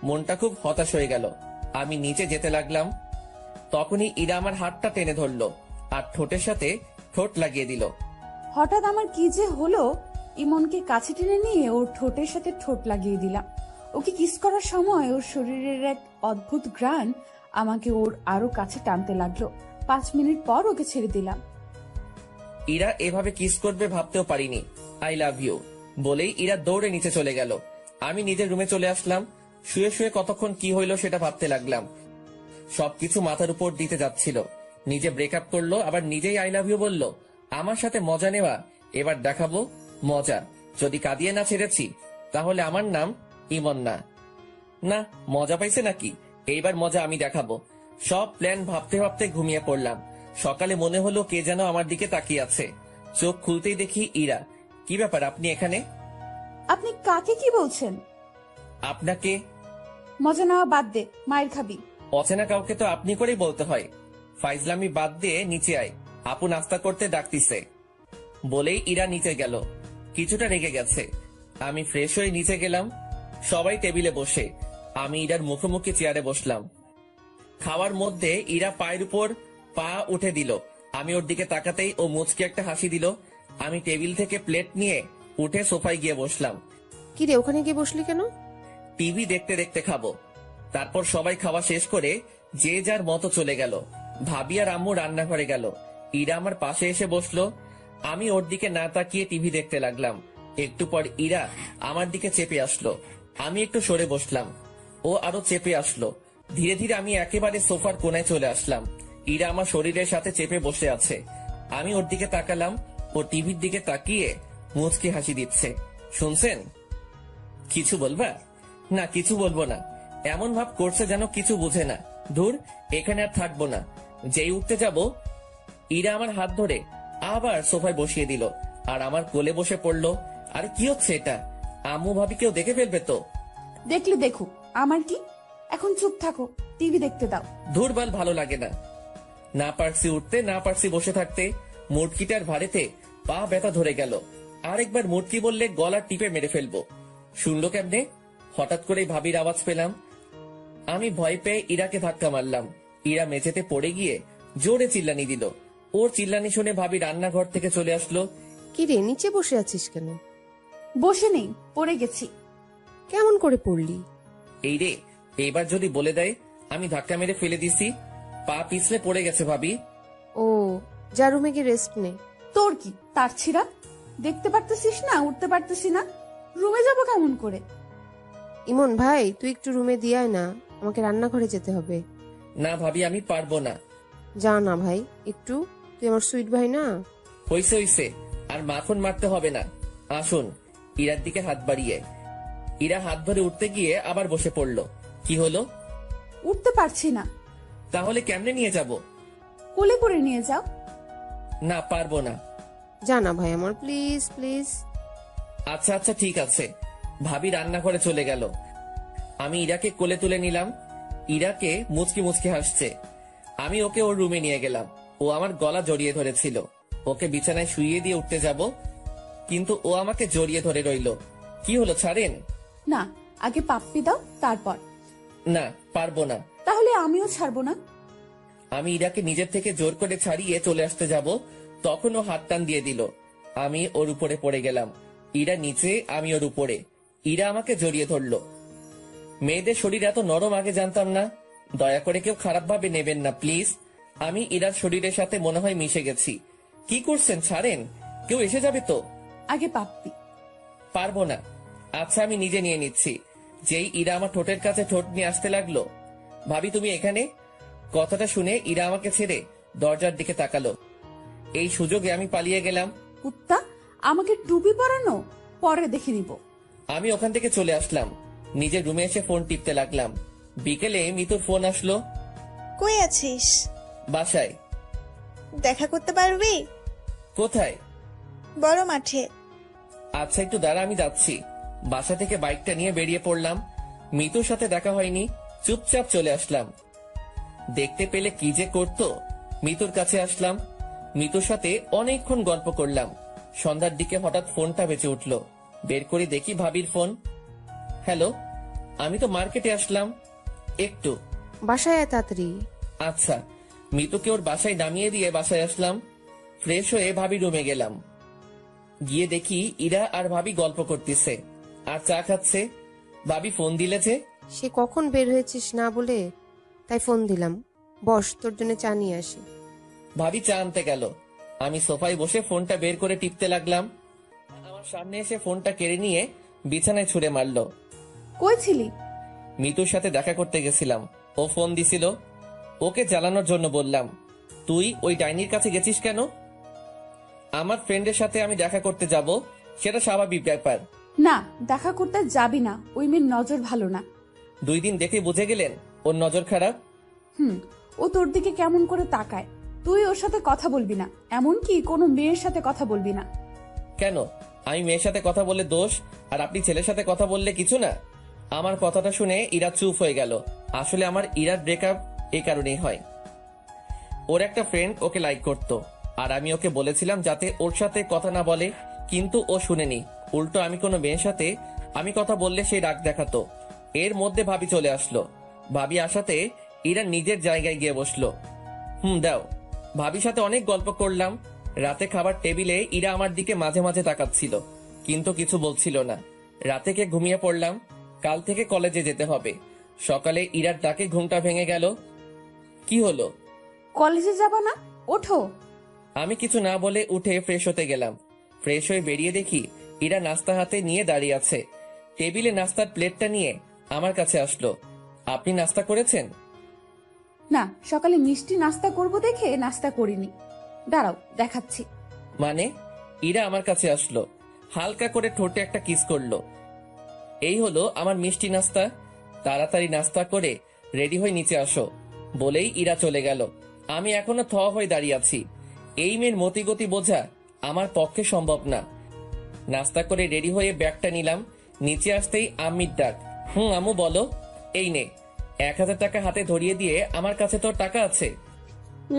মনটা খুব হতাশ হয়ে গেল। আমি নিচে যেতে লাগলাম। তখনই ইরা আমার হাতটা টেনে ধরলো আর ঠোঁটের সাথে ঠোঁট লাগিয়ে দিল। হঠাৎ আমার কি যে হলো, ইমনকে কাছে টেনে নিয়ে ওর ঠোঁটের সাথে ঠোঁট লাগিয়ে দিলাম। ওকে কিস করার সময় ওর শরীরের এক অদ্ভুত ঘ্রাণ আমাকে ওর আরো কাছে টানতে লাগলো। 5 মিনিট পর ওকে ছেড়ে দিলাম। ইরা এভাবে কিস করবে ভাবতেও পারিনি। আই লাভ ইউ বলেই ইরা দৌড়ে নিচে চলে গেল। আমি নিজের রুমে চলে আসলাম। শুয়ে শুয়ে কতক্ষণ কি হইলো সেটা ভাবতে লাগলাম। সবকিছু মাথার উপর দিতে যাচ্ছিল। নিজে ব্রেকআপ করলো, আবার নিজেই আই লাভ ইউ বললো। আমার সাথে মজা নেওয়া, এবার দেখাবো মজা। যদি কাঁদিয়ে না ছেড়েছি তাহলে আমার নাম ইমন না। না, মজা পাইছে নাকি? এইবার মজা আমি দেখাবো। সব প্ল্যান ভাবতে ভাবতে ঘুমিয়ে পড়লাম। সকালে মনে হলো কে যেন আমার দিকে তাকিয়ে আছে। চোখ খুলতেই দেখি ইরা। কি ব্যাপার, আপনি এখানে? আপনি কাকে কি বলছেন? আপনাকে। মজা নেওয়া বাদ দে, মায়ের খাবি। অচেনা কাউকে তো আপনি করেই বলতে হয়। ফাইজলামি বাদ দিয়ে নিচে আয়, আপু নাস্তা করতে ডাকতিছে বলেই ইরা নিচে গেল। কিছুটা রেগে গেছে। আমি ফ্রেশ হয়ে নিচে গেলাম। সবাই টেবিলে বসে, আমি ইরার মুখোমুখি চেয়ারে বসলাম। খাওয়ার মধ্যে ইরা পায়ের উপর পা উঠে দিল। আমি ওর দিকে তাকাতেই ও মুচকি একটা হাসি দিল। আমি টেবিল থেকে প্লেট নিয়ে উঠে সোফায় গিয়ে বসলাম। কি রে, ওখানে গিয়ে বসলি কেন? টিভি দেখতে দেখতে খাবো। তারপর সবাই খাওয়া শেষ করে যে যার মতো চলে গেল। ভাবি আর আম্মু রান্নাঘরে গেল। ইরা আমার পাশে এসে বসলো। আমি ওর দিকে না তাকিয়ে টিভি দেখতে লাগলাম। একটু পর ইরা আমার দিকে চেপে আসলো। আমি একটু সরে বসলাম। ও আরো চেপে আসলো। ধীরে ধীরে আমি একেবারে সোফার কোনায় চলে আসলাম। ইরা আমার শরীরের সাথে চেপে বসে আছে। আমি ওর দিকে তাকালাম। ও টিভির দিকে তাকিয়ে মুচকি হাসি দিচ্ছে। শুনছেন? কিছু বলবা? না, কিছু বলবো না। এমন ভাব করছে যেন কিছু বুঝে না। ধুর, এখানে আর থাকবো না। যেই উঠতে যাব, ইরা আমার হাত ধরে আবার সোফায় বসিয়ে দিল আর আমার কোলে বসে পড়লো। আরে কি হচ্ছে এটা? আম্মু ভাবি কেউ দেখে ফেলবে তো। দেখলে দেখুক, আমার কি। এখন চুপ থাকো, টিভি দেখতে দাও। ধুরবাল, ভালো লাগে না। না পারছি উঠতে, না পারছি বসে থাকতে। মুটকিটার ভারেতে পা ব্যথা ধরে গেল। আরেকবার মুটকি বললে গলা টিপে মেরে ফেলবো। শুনলো কেমনে? হঠাৎ করে ভাবির আওয়াজ পেলাম। আমি ভয় পেয়ে ইরাকে ধাক্কা মারলাম। ইরা মেঝেতে পড়ে গিয়ে জোরে চিল্লানি দিল। ওর চিল্লানি শুনে ভাবি রান্নাঘর থেকে চলে আসলো। কি রে, নিচে বসে আছিস কেন? বসে নেই, পড়ে গেছি। কেমন করে পড়লি? এই রে, এইবার যদি বলে দেয় আমি ধাক্কা মেরে ফেলে দিছি। পা পিছলে পড়ে গেছে ভাবি। ও, যা রুমে গিয়ে রেস্ট নে। তোর কি তার ছিড়া? দেখতে পারতেছিস না উঠতে পারতেছি না? রুমে যাব কেমন করে? ইমন ভাই, তুই একটু রুমে দিয়ে আয় না, আমাকে রান্নাঘরে যেতে হবে। না ভাবি, আমি পারবো না। যা না ভাই, একটু, তুই আমার সুইট ভাই না। হইছে হইছে, আর মাখন মারতে হবে না। আসুন। ইরার দিকে হাত বাড়িয়ে। ইরা হাত ধরে উঠতে গিয়ে আবার বসে পড়লো। কি হলো? উঠতে পারছি না। তাহলে কেমনে নিয়ে যাব? কোলে করে নিয়ে যাও। না, পারবো না। যা না ভাই আমার, প্লিজ প্লিজ। আচ্ছা আচ্ছা, ঠিক আছে। ভাবি রান্নাঘরে চলে গেল। আমি ইরাকে কোলে তুলে নিলাম। ইরাকে মুচকি মুচকি হাসছে। আমি ওকে ওর রুমে নিয়ে গেলাম। ও আমার গলা জড়িয়ে ধরেছিল। ওকে বিছানায় শুইয়ে দিয়ে উঠতে যাব, কিন্তু ও আমাকে জড়িয়ে ধরে রইল। কি হলো, ছাড়েন? না, আগে পাপ্পি দাও, তারপর। না, পারবো না। তাহলে আমিও ছাড়বো না। আমি ইরাকে নিজের থেকে জোর করে ছাড়িয়ে চলে আসতে যাব, তখন ও হাত টান দিয়ে দিল। আমি ওর উপরে পড়ে গেলাম। ইরা নিচে, আমি ওর উপরে। ইরা আমাকে জড়িয়ে ধরলো। মেয়েদের শরীর এত নরম আগে জানতাম না। দয়া করে কেউ খারাপ ভাবে নেবেন না প্লিজ। আমি ইরার শরীরের সাথে মনে হয় মিশে গেছি। কি করছেন, ছাড়েন। কেউ এসে যাবে তো। আগে পাপ্পি। পারবো না। আচ্ছা, আমি নিজে নিয়ে নিচ্ছি। যেই ইরা আমার ঠোঁটের কাছে ঠোঁট নিয়ে আসতে লাগলো, ভাবি তুমি এখানে? কথাটা শুনে ইরা আমাকে ছেড়ে দরজার দিকে তাকালো। এই সুযোগে আমি পালিয়ে গেলাম। কুত্তা, আমাকে টুপি পরানো পরে দেখে নিব। আমি ওখান থেকে চলে আসলাম। নিজের রুমে এসে ফোন টিপতে লাগলাম। বিকেলে মিতুর ফোন আসলো। কই আছিস? বাসায়। দেখা করতে পারবি? কোথায়? বড় মাঠে। আচ্ছা, একটু দাঁড়া, আমি যাচ্ছি। বাসা থেকে বাইকটা নিয়ে বেরিয়ে পড়লাম। মিতুর সাথে দেখা হয়নি, চুপচাপ চলে আসলাম। দেখতে পেলে কি যে করতো। মিতুর কাছে আসলাম। মিতুর সাথে অনেকক্ষণ গল্প করলাম। সন্ধ্যার দিকে হঠাৎ ফোনটা বেঁচে উঠলো। বের করে দেখি ভাবির ফোন। হ্যালো, আমি তো মার্কেটে আসলাম একটু। বাসায় আয় তাড়াতাড়ি। আচ্ছা। মিতুকে ওর বাসায় নামিয়ে দিয়ে বাসায় আসলাম। ফ্রেশ হয়ে ভাবি রুমে গেলাম। গিয়ে দেখি ইরা আর ভাবি গল্প করতেছে আর চা খাচ্ছে। ভাবি ফোন দিলে যে। সে কখন বের হয়েছিস না বলে তাই ফোন দিলাম। বস, তোর জন্য চা নিয়ে আসি। ভাবি চা আনতে গেল। আমি সোফায় বসে ফোনটা বের করে টিপতে লাগলাম। আমার সামনে এসে ফোনটা কেড়ে নিয়ে বিছানায় ছুঁড়ে মারলো। কই ছিলি? মিতুর সাথে দেখা করতে গেছিলাম। ও ফোন দিছিল। ওকে জ্বালানোর জন্য বললাম, তুই ওই ডাইনির কাছে গেছিস কেন? আমার ফ্রেন্ডের সাথে আমি দেখা করতে যাব, সেটা স্বাভাবিক ব্যাপার। না, দেখা করতে যাবি না। ওই মেয়ের নজর ভালো না। 2 দিন দেখে বুঝে গেলেন ওর নজর খারাপ? ও তোর দিকে কেমন করে তাকায়। তুই ওর সাথে কথা বলবি না, এমনকি কোনো মেয়ের সাথে কথা বলবি না। কেন? আমি মেয়ের সাথে কথা বললে দোষ, আর আপনি ছেলের সাথে কথা বললে কিছু না? আমার কথাটা শুনে ইরা চুপ হয়ে গেল। আসলে আমার ইরার ব্রেকআপ এই কারণেই হয়। ওর একটা ফ্রেন্ড ওকে লাইক করতো, আর আমি ওকে বলেছিলাম যাতে ওর সাথে কথা না বলে, কিন্তু ও শুনেনি। উল্টো আমি কোনো মেয়ের সাথে আমি কথা বললে সেই রাগ দেখাতো। এর মধ্যে ভাবি চলে আসলো। ভাবি আসাতে ইরা নিজের জায়গায় গিয়ে বসলো। দাও। ভাবির সাথে অনেক গল্প করলাম। রাতে খাবার টেবিলে ইরা আমার দিকে মাঝে মাঝে তাকাচ্ছিল, কিন্তু কিছু বলছিল না। রাতে কে ঘুমিয়ে পড়লাম। কাল থেকে কলেজে যেতে হবে। সকালে ইরার ডাকে ঘুমটা ভেঙে গেল। কি হলো? কলেজে যাবা না? ওঠো। আমি কিছু না বলে উঠে ফ্রেশ হতে গেলাম। ফ্রেশ হয়ে বেরিয়ে দেখি ইরা নাস্তা হাতে নিয়ে দাঁড়িয়ে আছে। টেবিলে নাস্তার প্লেটটা নিয়ে আমার কাছে আসলো। আপনি নাস্তা করেছেন? না, সকালে মিষ্টি নাস্তা করব দেখে নাস্তা করিনি। দাঁড়াও, দেখাচ্ছি। মানে? ইরা আমার কাছে আসলো, হালকা করে ঠোঁটে একটা কিস করলো। এই হলো আমার মিষ্টি নাস্তা। তাড়াতাড়ি নাস্তা করে রেডি হয়ে নিচে আসো বলেই ইরা চলে গেল। আমি এখনো থ হয়ে দাঁড়িয়ে আছি। এই মেয়ের মতিগতি বোঝা আমার পক্ষে সম্ভব না। নাস্তা করে রেডি হয়ে ব্যাগটা নিলাম। নিচে আসতেই আম্মির ডাক। আম্মু বলো। এই নে। 1000 টাকা হাতে ধরিয়ে দিয়ে, আমার কাছে তোর টাকা আছে।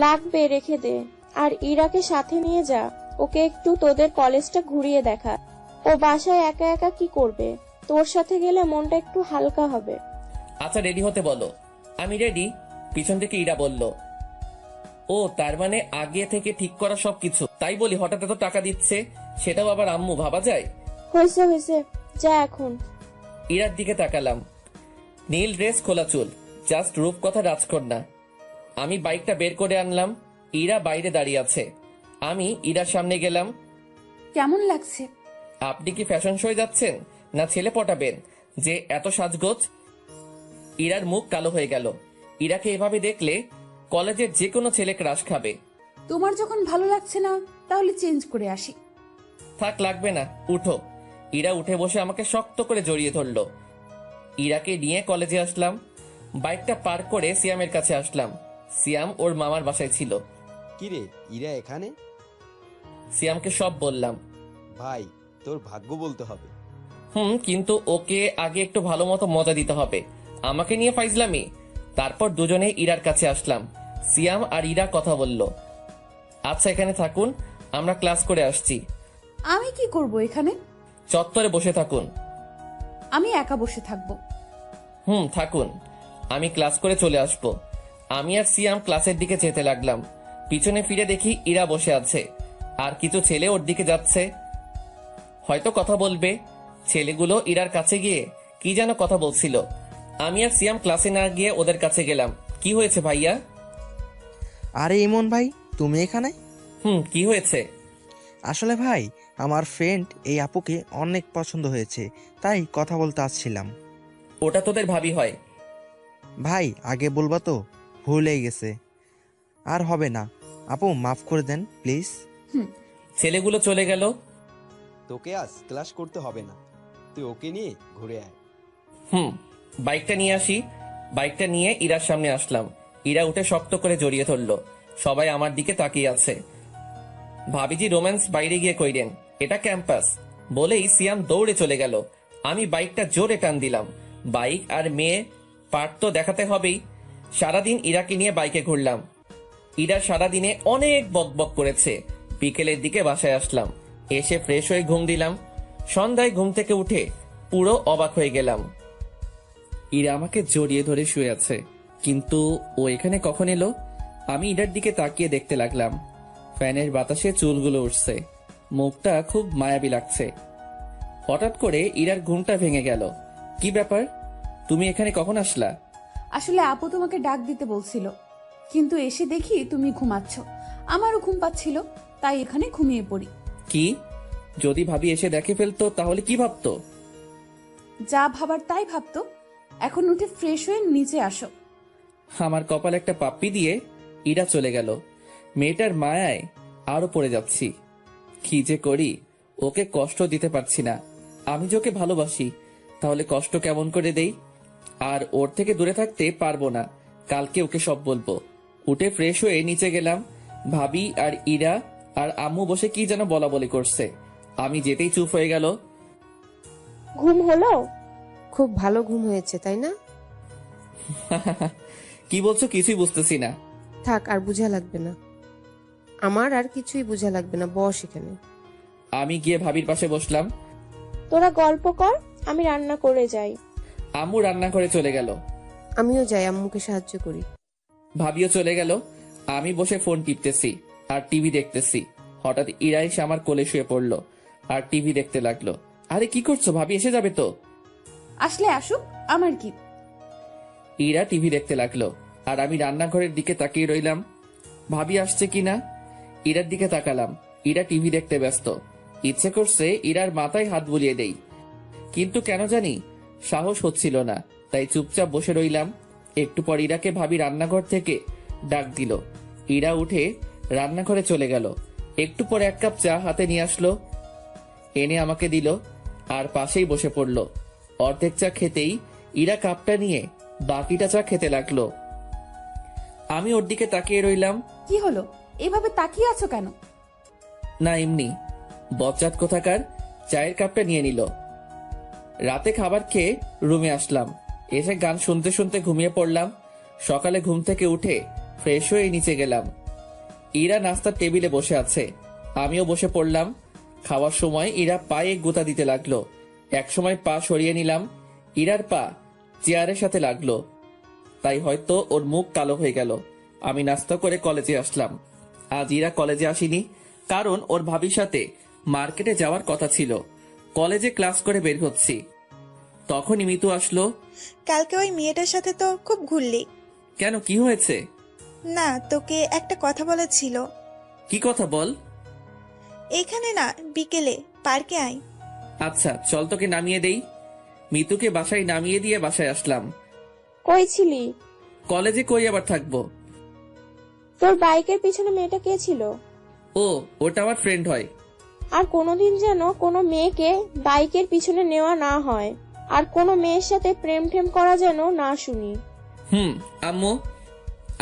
লাগবে, রেখে দে। আর ইরাকে সাথে নিয়ে যা, ওকে একটু তোদের কলেজটা ঘুরিয়ে দেখা। ও বাসায় একা একা কি করবে? তোর সাথে গেলে মনটা একটু হালকা হবে। আচ্ছা, রেডি হতে বলো। আমি রেডি। পিছন থেকে ইরা বলল। ও তার মানে আগে থেকে ঠিক করা সবকিছু। তাই বলি হঠাৎ এত টাকা দিচ্ছে, সেটাও আবার আম্মু, ভাবা যায়? হয়েছে হয়েছে, যা এখন। ইরার দিকে তাকালাম। নীল ড্রেস, খোলা চুল, জাস্ট রূপকথা রাজকন্যা। আমি বাইকটা বের করে আনলাম। ইরা বাইরে দাঁড়িয়ে আছে। আমি ইরার সামনে গেলাম। কেমন লাগছে? আপনি কি ফ্যাশন শোয়ে যাচ্ছেন, না ছেলে পটাবেন যে এত সাজগোজ? ইরার মুখ কালো হয়ে গেল। ইরাকে এভাবে দেখলে কলেজের যে কোনো ছেলে ক্রাশ খাবে। তোমার যখন ভালো লাগছে না, তাহলে চেঞ্জ করে আসি। থাক, লাগবে না, উঠো। ইরা উঠে বসে আমাকে শক্ত করে জড়িয়ে ধরলো। ইরাকে নিয়ে কলেজে আসলাম। বাইকটা পার করে সিয়ামের কাছে আসলাম। সিয়াম ওর মামার বাসায় ছিল। কিরে, ইরা এখানে? সিয়ামকে সব বললাম। ভাই, তোর ভাগ্য বলতে হবে। কিন্তু ওকে আগে একটু ভালো মতো মজা দিতে হবে। আমাকে নিয়ে ফাইজলামি। তারপর দুজনে ইরার কাছে আসলাম। সিয়াম আর ইরা কথা বলল। আচ্ছা, এখানে থাকুন, আমরা ক্লাস করে আসছি। আমি কি করব এখানে? চত্বরে বসে থাকুন। আমি একা বসে থাকবো। থাকুন, আমি ক্লাস করে চলে আসব। আমি আর সিয়াম ক্লাসের দিকে যেতে লাগলাম। পিছনে ফিরে দেখি ইরা বসে আছে, আর কিছু ছেলে ওর দিকে যাচ্ছে, হয়তো কথা বলবে। ছেলেগুলো ইরার কাছে গিয়ে কি যেন কথা বলছিল। আমি আর সিয়াম ক্লাসে না গিয়ে ওদের কাছে গেলাম। কি হয়েছে ভাইয়া? আরে ইমন ভাই, তুমি এখানে? কি হয়েছে? আসলে ভাই, আমার ফ্রেন্ড এই আপুকে অনেক পছন্দ হয়েছে, তাই কথা বলতে আসছিলাম। ওটা তোদের ভাবি হয়? ভাই, আগে বলবা তো, ভুলেই গেছে। আর হবে না আপু, মাফ করে দেন প্লিজ। ছেলেগুলো চলে গেল। তোকে আজ ক্লাস করতে হবে না, তুই ওকে নিয়ে ঘুরে আয়। বাইকটা নিয়ে আসি। বাইকটা নিয়ে ইরার সামনে আসলাম। ইরা উঠে শক্ত করে জড়িয়ে ধরলো। সবাই আমার দিকে তাকিয়ে আছে। ভাবিজি রোম্যান্স বাইরে গিয়ে কইরেন, এটা ক্যাম্পাস বলেই সিয়াম দৌড়ে চলে গেল। আমি বাইকটা জোরে টান দিলাম। বাইক আর মেয়ে পার্ট তো দেখাতে হবেই। সারাদিন ইরাকে নিয়ে বাইকে ঘুরলাম। ইরা সারাদিনে অনেক বকবক করেছে। বিকেলের দিকে বাসায় আসলাম। এসে ফ্রেশ হয়ে ঘুম দিলাম। সন্ধ্যায় ঘুম থেকে উঠে পুরো অবাক হয়ে গেলাম। ইরা আমাকে জড়িয়ে ধরে শুয়ে আছে, কিন্তু ও এখানে কখন এলো? আমি ইরার দিকে তাকিয়ে দেখতে লাগলাম। ফ্যানের বাতাসে চুলগুলো উঠছে, মুখটা খুব মায়াবী লাগছে। হঠাৎ করে ইরার ঘুমটা ভেঙে গেল। কি ব্যাপার, তুমি এখানে কখন আসলা? আসলে আপু তোমাকে ডাক দিতে বলছিল, কিন্তু এসে দেখি তুমি ঘুমাচ্ছ। আমারও ঘুম পাচ্ছিল, তাই এখানে ঘুমিয়ে পড়ি। কি? যদি ভাবি এসে দেখে ফেলতো তাহলে কি ভাবতো? যা ভাবার তাই ভাবতো। এখন উঠে ফ্রেশ হয়ে নিচে আসো। আমার কপালে একটা পাপ্পি দিয়ে ইরা চলে গেল। মেয়েটার মায়ায় আরো পড়ে যাচ্ছি। কি যে করি, ওকে কষ্ট দিতে পারছি না। আমি যে ওকে ভালোবাসি, তাহলে কষ্ট কেমন করে দেই? আর ওর থেকে দূরে থাকতে পারবো না। কালকে ওকে সব বলবো। উঠে ফ্রেশ হয়ে নিচে গেলাম। ভাবি আর ইরা আর আম্মু বসে কি যেন বলা বলি করছে। আমি যেতেই চুপ হয়ে গেল। ঘুম হলো? খুব ভালো ঘুম হয়েছে, তাই না? কি বলছো কিছুই বুঝতেছি না। থাক, আর বুঝা লাগবে না। আমার আর কিছুই বোঝা লাগবে না, বস এখানে। আমি গিয়ে ভাবির পাশে বসলাম। তোরা গল্প কর, আমি রান্না করে যাই। আম্মু রান্না করে চলে গেল। আমিও যাই, আম্মুকে সাহায্য করি। ভাবিও চলে গেল। আমি বসে ফোন টিপতেছি আর টিভি দেখতেছি। হঠাৎ ইরা এসে আমার কোলে শুয়ে পড়লো আর টিভি দেখতে লাগলো। আরে কি করছো ভাবি, এসে যাবে তো। আসলে আসুক, আমার কি। ইরা টিভি দেখতে লাগলো আর আমি রান্নাঘরের দিকে তাকিয়ে রইলাম ভাবি আসছে কিনা। ইরার দিকে তাকালাম, ইরা টিভি দেখতে ব্যস্ত। ইচ্ছে করছে ইরার মাথায় হাত বুলিয়ে দেই, কিন্তু কেন জানি সাহস হচ্ছিল না, তাই চুপচাপ বসে রইলাম। একটু পর ইরাকে ভাবি রান্নাঘর থেকে ডাক দিল। ইরা উঠে রান্নাঘরে চলে গেল। একটু পর 1 কাপ চা হাতে নিয়ে আসলো, এনে আমাকে দিল আর পাশেই বসে পড়ল। অর্ধেক চা খেতেই ইরা কাপটা নিয়ে বাকিটা চা খেতে লাগলো। আমি ওর দিকে তাকিয়ে রইলাম। কি হলো, এভাবে তাকিয়ে আছো কেন? না এমনি। বজ্জাত কোথাকার চায়ের কাপটা নিয়ে নিল। রাতে খাবার খেয়ে রুমে আসলাম, এসে গান শুনতে শুনতে ঘুমিয়ে পড়লাম। সকালে ঘুম থেকে উঠে ফ্রেশ হয়ে নিচে গেলাম। ইরা নাস্তার টেবিলে বসে আছে, আমিও বসে পড়লাম। খাওয়ার সময় ইরা পায়ে গুঁতা দিতে লাগলো। একসময় পা সরিয়ে নিলাম, ইরার পা চেয়ারের সাথে লাগলো, তাই হয়তো ওর মুখ কালো হয়ে গেল। আমি নাস্তা করে কলেজে আসলাম। আজ ইরা কলেজে আসেনি, কারণ ওর ভাবির সাথে মার্কেটে যাওয়ার কথা ছিল। কলেজে ক্লাস করে বের হচ্ছি, তখনই মিতু আসলো। কালকে ওই মেয়েটার সাথে তো খুব ঘুরলি। কেন, কি হয়েছে? না, তোকে একটা কথা বলার ছিল। কি কথা বল। এখানে না, বিকেলে পার্কে আয়। আচ্ছা চল, তোকে নামিয়ে দেই। মিতুকে বাসায় নামিয়ে দিয়ে বাসায় আসলাম। কই ছিলি? কলেজে কই আবার থাকবো। তোর বাইকের পিছনে মেয়েটা কে ছিল? ও, ওটা আমার ফ্রেন্ড হয়। আর কোনোদিন যেন কোনো মেয়েকে বাইকের পিছনে নেওয়া না হয়, আর কোনো মেয়ের সাথে প্রেম ঠেম করা যেন না শুনি। আম্মু,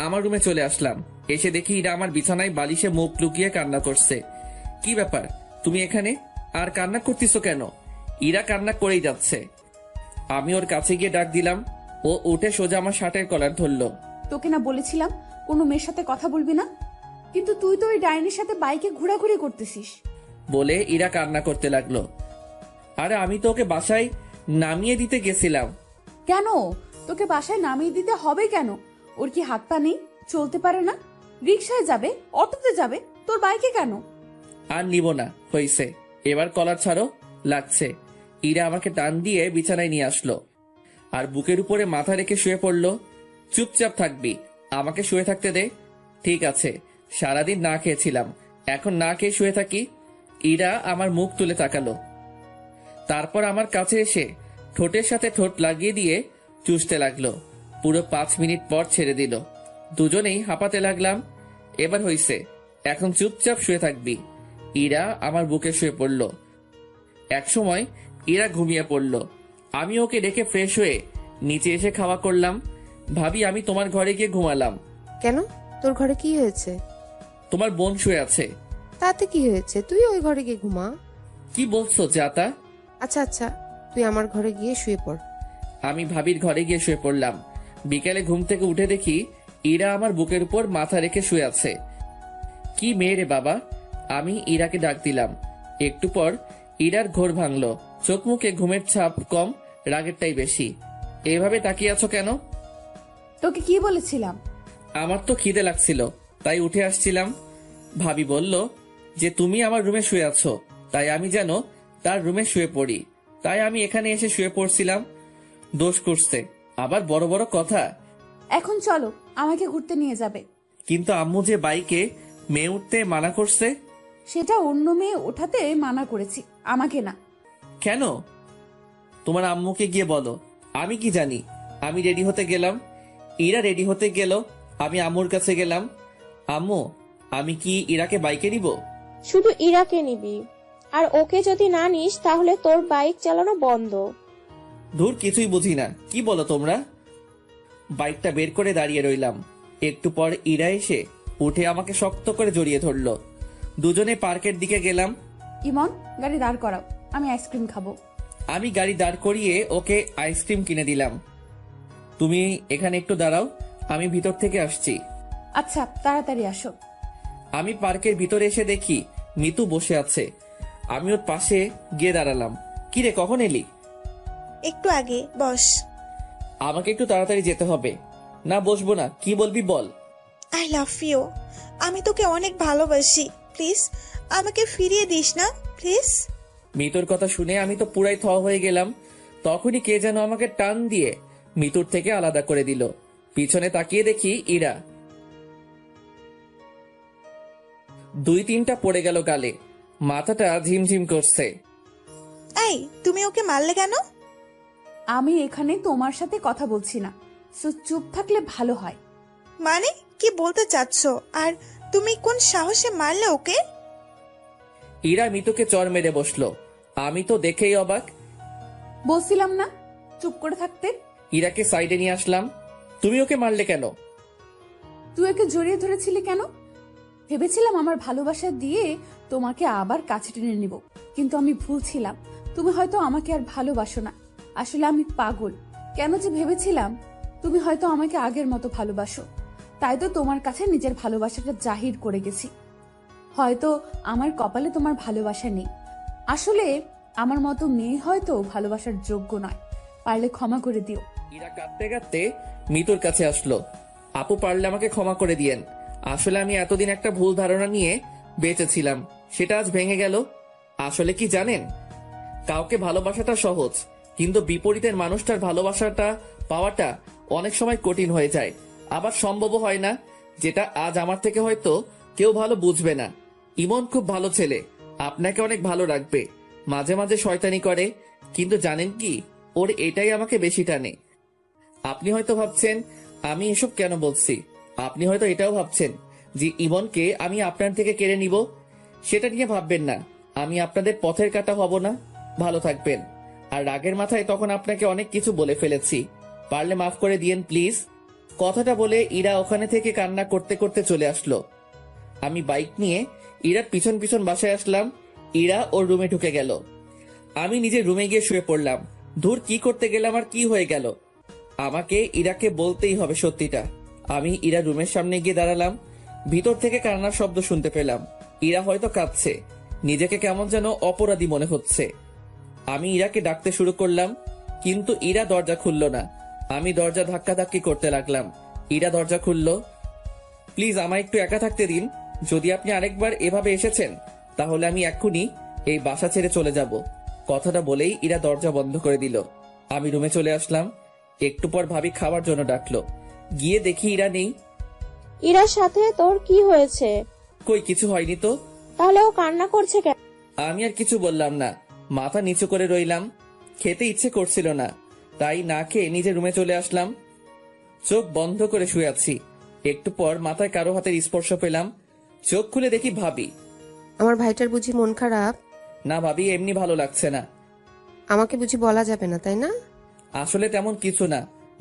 আমার রুমে চলে আসলাম। এসে দেখি ইরা আমার বিছানায় বালিশে মুখ লুকিয়ে কান্না করছে। কি ব্যাপার, তুমি এখানে আর কান্না করতেছো কেন? ইরা কান্না করেই যাচ্ছে। আমি ওর কাছে গিয়ে ডাক দিলাম। ও উঠে সোজা আমার শার্টের কলার ধরলো। তোকে না বলেছিলাম কোনো মেয়ের সাথে কথা বলবি না, কিন্তু তুই তো ওই ডাইনির সাথে বাইকে ঘোরাঘুরি করতেছিস। বলে ইরা কান্না করতে লাগলো। আরে আমি তো ওকে বাসায় নামিয়ে দিতে গেছিলাম। কেন তোকে বাসায় নামিয়ে দিতে হবে কেন? ওর কি হাত পা নেই, চলতে পারে না? রিক্সায় যাবে, অটোতে যাবে, তোর বাইকে কেন? আর নিব না, হইছে। এবার কলার ছাড়ো, লাগছে। ইরা আমাকে টান দিয়ে বিছানায় নিয়ে আসলো আর বুকের উপরে মাথা রেখে শুয়ে পড়লো। চুপচাপ থাকবি, আমাকে শুয়ে থাকতে দে। ঠিক আছে, সারাদিন না খেয়েছিলাম, এখন না খেয়ে শুয়ে থাকি। ইরা আমার মুখ তুলে তাকালো, তারপর আমার কাছে এসে ঠোঁটের সাথে ঠোঁট লাগিয়ে দিয়ে চুষতে লাগলো। পুরো 5 মিনিট পর ছেড়ে দিল। দুজনেই হাঁপাতে লাগলাম। এবার হইছে, এখন চুপচাপ শুয়ে থাকবি। ইরা আমার বুকে শুয়ে পড়ল। একসময় ইরা ঘুমিয়ে পড়ল। আমি ওকে ডেকে ফ্রেশ হয়ে নিচে এসে খাওয়া করলাম। ভাবি, আমি তোমার ঘরে গিয়ে ঘুমালাম। কেন, তোর ঘরে কি হয়েছে? তোমার বোন শুয়ে আছে। তাতে কি হয়েছে, তুই ওই ঘরে গিয়ে ঘুমা। কি বলছো জাতা? আচ্ছা আচ্ছা, তুই আমার ঘরে গিয়ে শুয়ে পড়। আমি ভাবির ঘরে গিয়ে শুয়ে পড়লাম। বিকেলে ঘুম থেকে উঠে দেখি ইরা আমার বুকের উপর মাথা রেখে শুয়ে আছে। কি মেয়ে রে বাবা। আমি ইরাকে ডাক দিলাম। একটু পর ইরার ঘোর ভাঙলো। চোখ মুখে ঘুমের ছাপ কম, রাগেরটাই বেশি। এভাবে তাকিয়ে আছো কেন? তোকে কি বলেছিলাম? আমার তো খিদে লাগছিল, তাই উঠে আসছিলাম। ভাবি বলল যে তুমি আমার রুমে শুয়ে আছো, তাই আমি যেন তার রুমে শুয়ে পড়ি, তাই আমি এখানে এসে শুয়ে পড়ছিলাম। দোষ করছে, আবার বড় বড় কথা। এখন চলো, আমাকে ঘুরতে নিয়ে যাবে। কিন্তু আম্মু যে বাইকে মেয়ে উঠতে মানা করছে। সেটা অন্য মেয়ে ওঠাতে মানা করেছি, আমাকে না। কেন? তোমার আম্মুকে গিয়ে বলো, আমি কি জানি। আমি রেডি হতে গেলাম, ইরা রেডি হতে গেল, আমি আম্মুর কাছে গেলাম। আম্মু, আমি কি ইরাকে বাইকে নিব? শুধু ইরাকে নিবি, আর ওকে যদি না নিস তাহলে তোর বাইক চালানো বন্ধ। ধুর, কিছুই বুঝি না, কি বলো তোমরা। বাইকটা বের করে দাঁড়িয়ে রইলাম। একটু পর ইরা এসে উঠে আমাকে শক্ত করে জড়িয়ে ধরলো। দুজনে পার্কের দিকে গেলাম। ইমন, গাড়ি দাঁড় করাও, আমি আইসক্রিম খাবো। আমি গাড়ি দাঁড় করিয়ে ওকে আইসক্রিম কিনে দিলাম। তুমি এখানে একটু দাঁড়াও, আমি ভিতর থেকে আসছি। আচ্ছা, তাড়াতাড়ি আসো। আমি পার্কের ভিতরে এসে দেখি মিতু বসে আছে। আমি ওর পাশে গিয়ে দাঁড়ালাম। কিরে, কখন এলি? একটু আগে, বস। আমাকে একটু তাড়াতাড়ি যেতে হবে। না, বসবো না। কি বলবি বল। I love you. আমি তোকে অনেক ভালোবাসি। প্লিজ আমাকে ফিরিয়ে দিস না, প্লিজ। মিতুর কথা শুনে আমি তো পুরাই থ হয়ে গেলাম। তখনই কে যেন আমাকে টান দিয়ে মিতুর থেকে আলাদা করে দিল। পিছনে তাকিয়ে দেখি ইরা। 2-3টা পড়ে গেল গালে। মাথাটা ঝিমঝিম করছে। এই, তুমি ওকে মারলে কেন? আমি এখানে তোমার সাথে কথা বলছি না, সো চুপ থাকলে ভালো হয়। মানে কি বলতে চাচ্ছ? আর তুমি কোন সাহসে মারলে ওকে? ইরা মিতুকে চর মেরে বসলো। আমি তো দেখেই অবাক। বলছিলাম না চুপ করে থাকতে। ইরাকে সাইডে নিয়ে আসলাম। তুমি ওকে মারলে কেন? তুই একে জড়িয়ে ধরেছিলি কেন? ভেবেছিলাম আমার ভালোবাসা দিয়ে তোমাকে আবার কাছে টেনে নিব, কিন্তু আমি ভুল ছিলাম। তুমি হয়তো আমাকে আর ভালোবাসো না। আসলে আমি পাগল। কেন যে ভেবেছিলাম তুমি হয়তো আমাকে আগের মতো ভালোবাসো, তাই তো তোমার কাছে নিজের ভালোবাসাটা জাহির করে গেছি। হয়তো আমার কপালে তোমার ভালোবাসা নেই। আসলে আমার মতো মেয়ে হয়তো ভালোবাসার যোগ্য নয়। পারলে ক্ষমা করে দিও। ইরা কাঁদতে কাঁদতে মিতুর কাছে আসলো। আপু, পারলে আমাকে ক্ষমা করে দিয়েন। আসলে আমি এতদিন একটা ভুল ধারণা নিয়ে বেঁচেছিলাম, সেটা আজ ভেঙে গেল। আসলে কি জানেন, কাউকে ভালোবাসাটা সহজ, কিন্তু বিপরীতের মানুষটার ভালোবাসাটা পাওয়াটা অনেক সময় কঠিন হয়ে যায়, আবার সম্ভবও হয় না। যেটা আজ আমার থেকে হয়তো কেউ ভালো বুঝবে না। ইমন খুব ভালো ছেলে, আপনাকে অনেক ভালো রাখবে। মাঝে মাঝে শয়তানি করে, কিন্তু জানেন কি, ওর এটাই আমাকে বেশি টানে। আপনি হয়তো ভাবছেন আমি এসব কেন বলছি। আপনি হয়তো এটাও ভাবছেন যে ইমনকে আমি আপনার থেকে কেড়ে নিব। সেটা নিয়ে ভাববেন না। আমি আপনাদের পথের কাঁটা হব না। ভালো থাকবেন। আর রাগের মাথায় তখন আপনাকে অনেক কিছু বলে ফেলেছি, পারলে মাফ করে দিয়েন প্লিজ। কথাটা বলে ইরা ওখানে থেকে কান্না করতে করতে চলে আসলো। আমি বাইক নিয়ে ইরার পিছন পিছন বাসায় আসলাম। ইরা ওর রুমে ঢুকে গেল। আমি নিজের রুমে গিয়ে শুয়ে পড়লাম। ধুর, কি করতে গেলাম আর কি হয়ে গেল। আমাকে ইরাকে বলতেই হবে সত্যিটা। আমি ইরা রুমের সামনে গিয়ে দাঁড়ালাম। ভিতর থেকে কান্নার শব্দ শুনতে পেলাম। ইরা হয়তো কাঁদছে, নিজেকে কেমন যেন অপরাধী মনে হচ্ছে। আমি ইরাকে ডাকতে শুরু করলাম, কিন্তু ইরা দরজা খুলল না। আমি দরজা ধাক্কাধাক্কি করতে লাগলাম। ইরা দরজা খুলল। প্লিজ আমায় একটু একা থাকতে দিন। যদি আপনি আরেকবার এভাবে এসেছেন তাহলে আমি এক্ষুনি এই বাসা ছেড়ে চলে যাব। কথাটা বলেই ইরা দরজা বন্ধ করে দিল। আমি রুমে চলে আসলাম। একটু পর ভাবি খাবার জন্য ডাকলো। গিয়ে দেখি ইরা নেই। ইরার সাথে তোর কি হয়েছে? কই, কিছু হয়নি তো। তাহলে ও কান্না করছে কেন? আমি আর কিছু বললাম না, মাথা নিচু করে রইলাম। খেতে ইচ্ছে করছিল না, তাই না খেয়ে নিজের রুমে চলে আসলাম। চোখ বন্ধ করে শুয়ে আছি। একটু পর মাথায় কারো হাতের স্পর্শ পেলাম। চোখ খুলে দেখি ভাবি। আমার ভাইটার বুঝি মন খারাপ? না ভাবি, এমনি ভালো লাগছে না। আমাকে বুঝি বলা যাবে না, তাই না? আসলে তেমন কিছু না,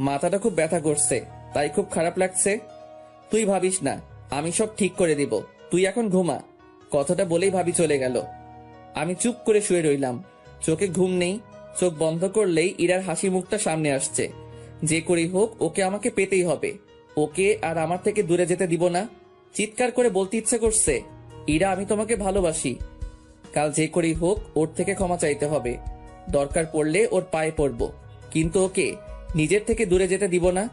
মাথাটা খুব ব্যথা করছে, তাই খুব খারাপ লাগছে। তুই ভাবিস না, আমি সব ঠিক করে দিব। তুই এখন ঘুমা। কথাটা বলেই ভাবি চলে গেল। আমি চুপ করে শুয়ে রইলাম। চোখে ঘুম নেই। চোখ বন্ধ করলেই ইরার হাসি মুখটা সামনে আসছে। যে করেই হোক ওকে আমাকে পেতেই হবে। ওকে আর আমার থেকে দূরে যেতে দিব না। চিৎকার করে বলতে ইচ্ছে করছে, ইরা, আমি তোমাকে ভালোবাসি। কাল যে করেই হোক ওর থেকে ক্ষমা চাইতে হবে। দরকার পড়লে ওর পায়ে পড়ব, কিন্তু ওকে নিজের থেকে দূরে যেতে দিব না।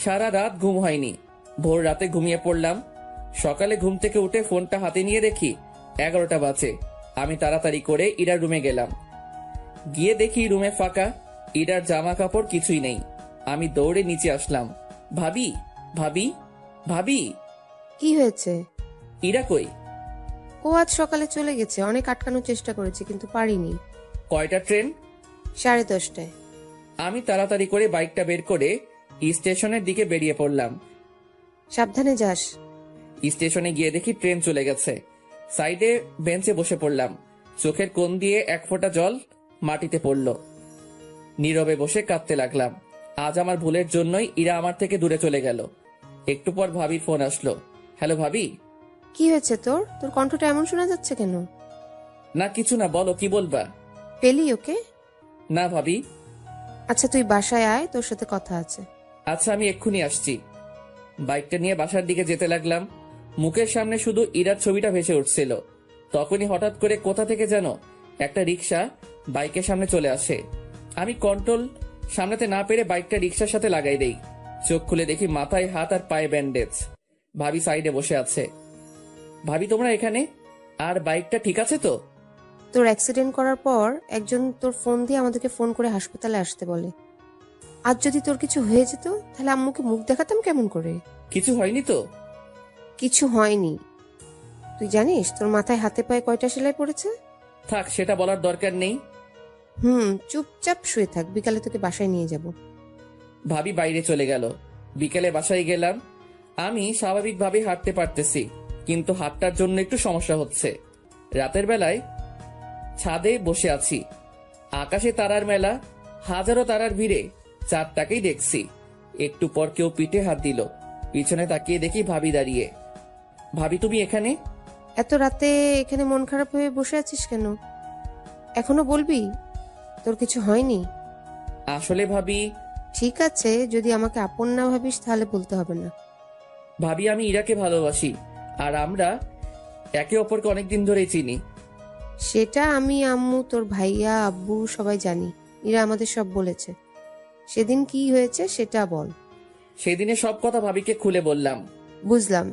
সারা রাত ঘুম হয়নি। ভোর রাতে ঘুমিয়ে পড়লাম। সকালে ঘুম থেকে উঠে ফোনটা হাতে নিয়ে দেখি 11টা বাজে। আমি তাড়াতাড়ি করে ইরার রুমে গেলাম। গিয়ে দেখি রুমে ফাঁকা। ইরার জামা কাপড় কিছুই নেই। আমি দৌড়ে নিচে আসলাম। ভাবি, ভাবি, ভাবি। কি হয়েছে? ইরা কই? ও আজ সকালে চলে গেছে। অনেক আটকানোর চেষ্টা করেছি কিন্তু পারিনি। কয়টা ট্রেন? 10:30টায়। আমি তাড়াতাড়ি করে বাইকটা বের করে স্টেশনের দিকে বেরিয়ে পড়লাম। সাবধানে যাস। স্টেশনে গিয়ে দেখি ট্রেন চলে গেছে। সাইডে বেঞ্চে বসে পড়লাম। চোখের কোণ দিয়ে এক ফোঁটা জল মাটিতে পড়ল। নীরবে বসে কাঁদতে লাগলাম। আজ আমার ভুলের জন্যই ইরা আমার থেকে দূরে চলে গেল। একটু পর ভাবির ফোন আসলো। হ্যালো ভাবি। কি হয়েছে তোর? তোর কণ্ঠটা এমন শোনা যাচ্ছে কেন? না কিছু না, বলো কি বলবা। পেলি ওকে? না ভাবি। আচ্ছা তুই বাসায় আয়, তোর সাথে কথা আছে। আচ্ছা আমি এক্ষুনি আসছি। বাইকটা নিয়ে বাসার দিকে যেতে লাগলাম। মুখের সামনে শুধু ইরার ছবিটা ভেসে উঠছিল। তখনই হঠাৎ করে কোথা থেকে যেন একটা রিক্সা বাইকের সামনে চলে আসে। আমি কন্ট্রোল সামলাতে না পেরে বাইকটা রিক্সার সাথে লাগাই দেই। চোখ খুলে দেখি মাথায় হাত আর পায়ে ব্যান্ডেজ। ভাবি সাইডে বসে আছে। ভাবি তোমরা এখানে? আর বাইকটা ঠিক আছে তো? তোর অ্যাক্সিডেন্ট করার পর একজন তোর ফোন দিয়ে আমাদেরকে ফোন করে হাসপাতালে আসতে বলে। আজ যদি তোর কিছু হয়ে যেত তাহলে আম্মুকে মুখ দেখাতাম কেমন করে? কিছু হয়নি তো? কিছু হয়নি। তুই জানিস তোর মাথায় হাতে পায়ে কয়টা সেলাই পড়েছে? থাক, সেটা বলার দরকার নেই। চুপচাপ শুয়ে থাক, বিকালে তোকে বাসায় নিয়ে যাব। ভাবি বাইরে চলে গেল। বিকেলে বাসায় গেলাম। আমি স্বাভাবিকভাবে হাঁটতে পারতেছি, কিন্তু হাঁটটার জন্য একটু সমস্যা হচ্ছে। রাতের বেলায় ছাদে বসে আছি। আকাশে তারার মেলা, হাজারো তারার ভিড়ে চাঁদটাকেই দেখছি। একটু পর কেউ পিঠে হাত দিল। পিছনে তাকিয়ে দেখি ভাবি দাঁড়িয়ে। ভাবি তুমি এখানে? এত রাতে এখানে মন খারাপ হয়ে বসে আছিস কেন? এখনো বলবি তোর কিছু হয়নি? আসলে ভাবি। ঠিক আছে, যদি আমাকে আপন না ভাবিস তাহলে বলতে হবে না। ভাবি আমি ইরাকে ভালোবাসি, আর আমরা একে অপরকে অনেকদিন ধরেই চিনি। সেটা আমি, আম্মু, তোর ভাইয়া, আব্বু সবাই জানি। এরা আমাদের সব বলেছে। সেদিন কি হয়েছে সেটা বল। সেদিনে সব কথা ভাবিকে খুলে বললাম। বুঝলাম,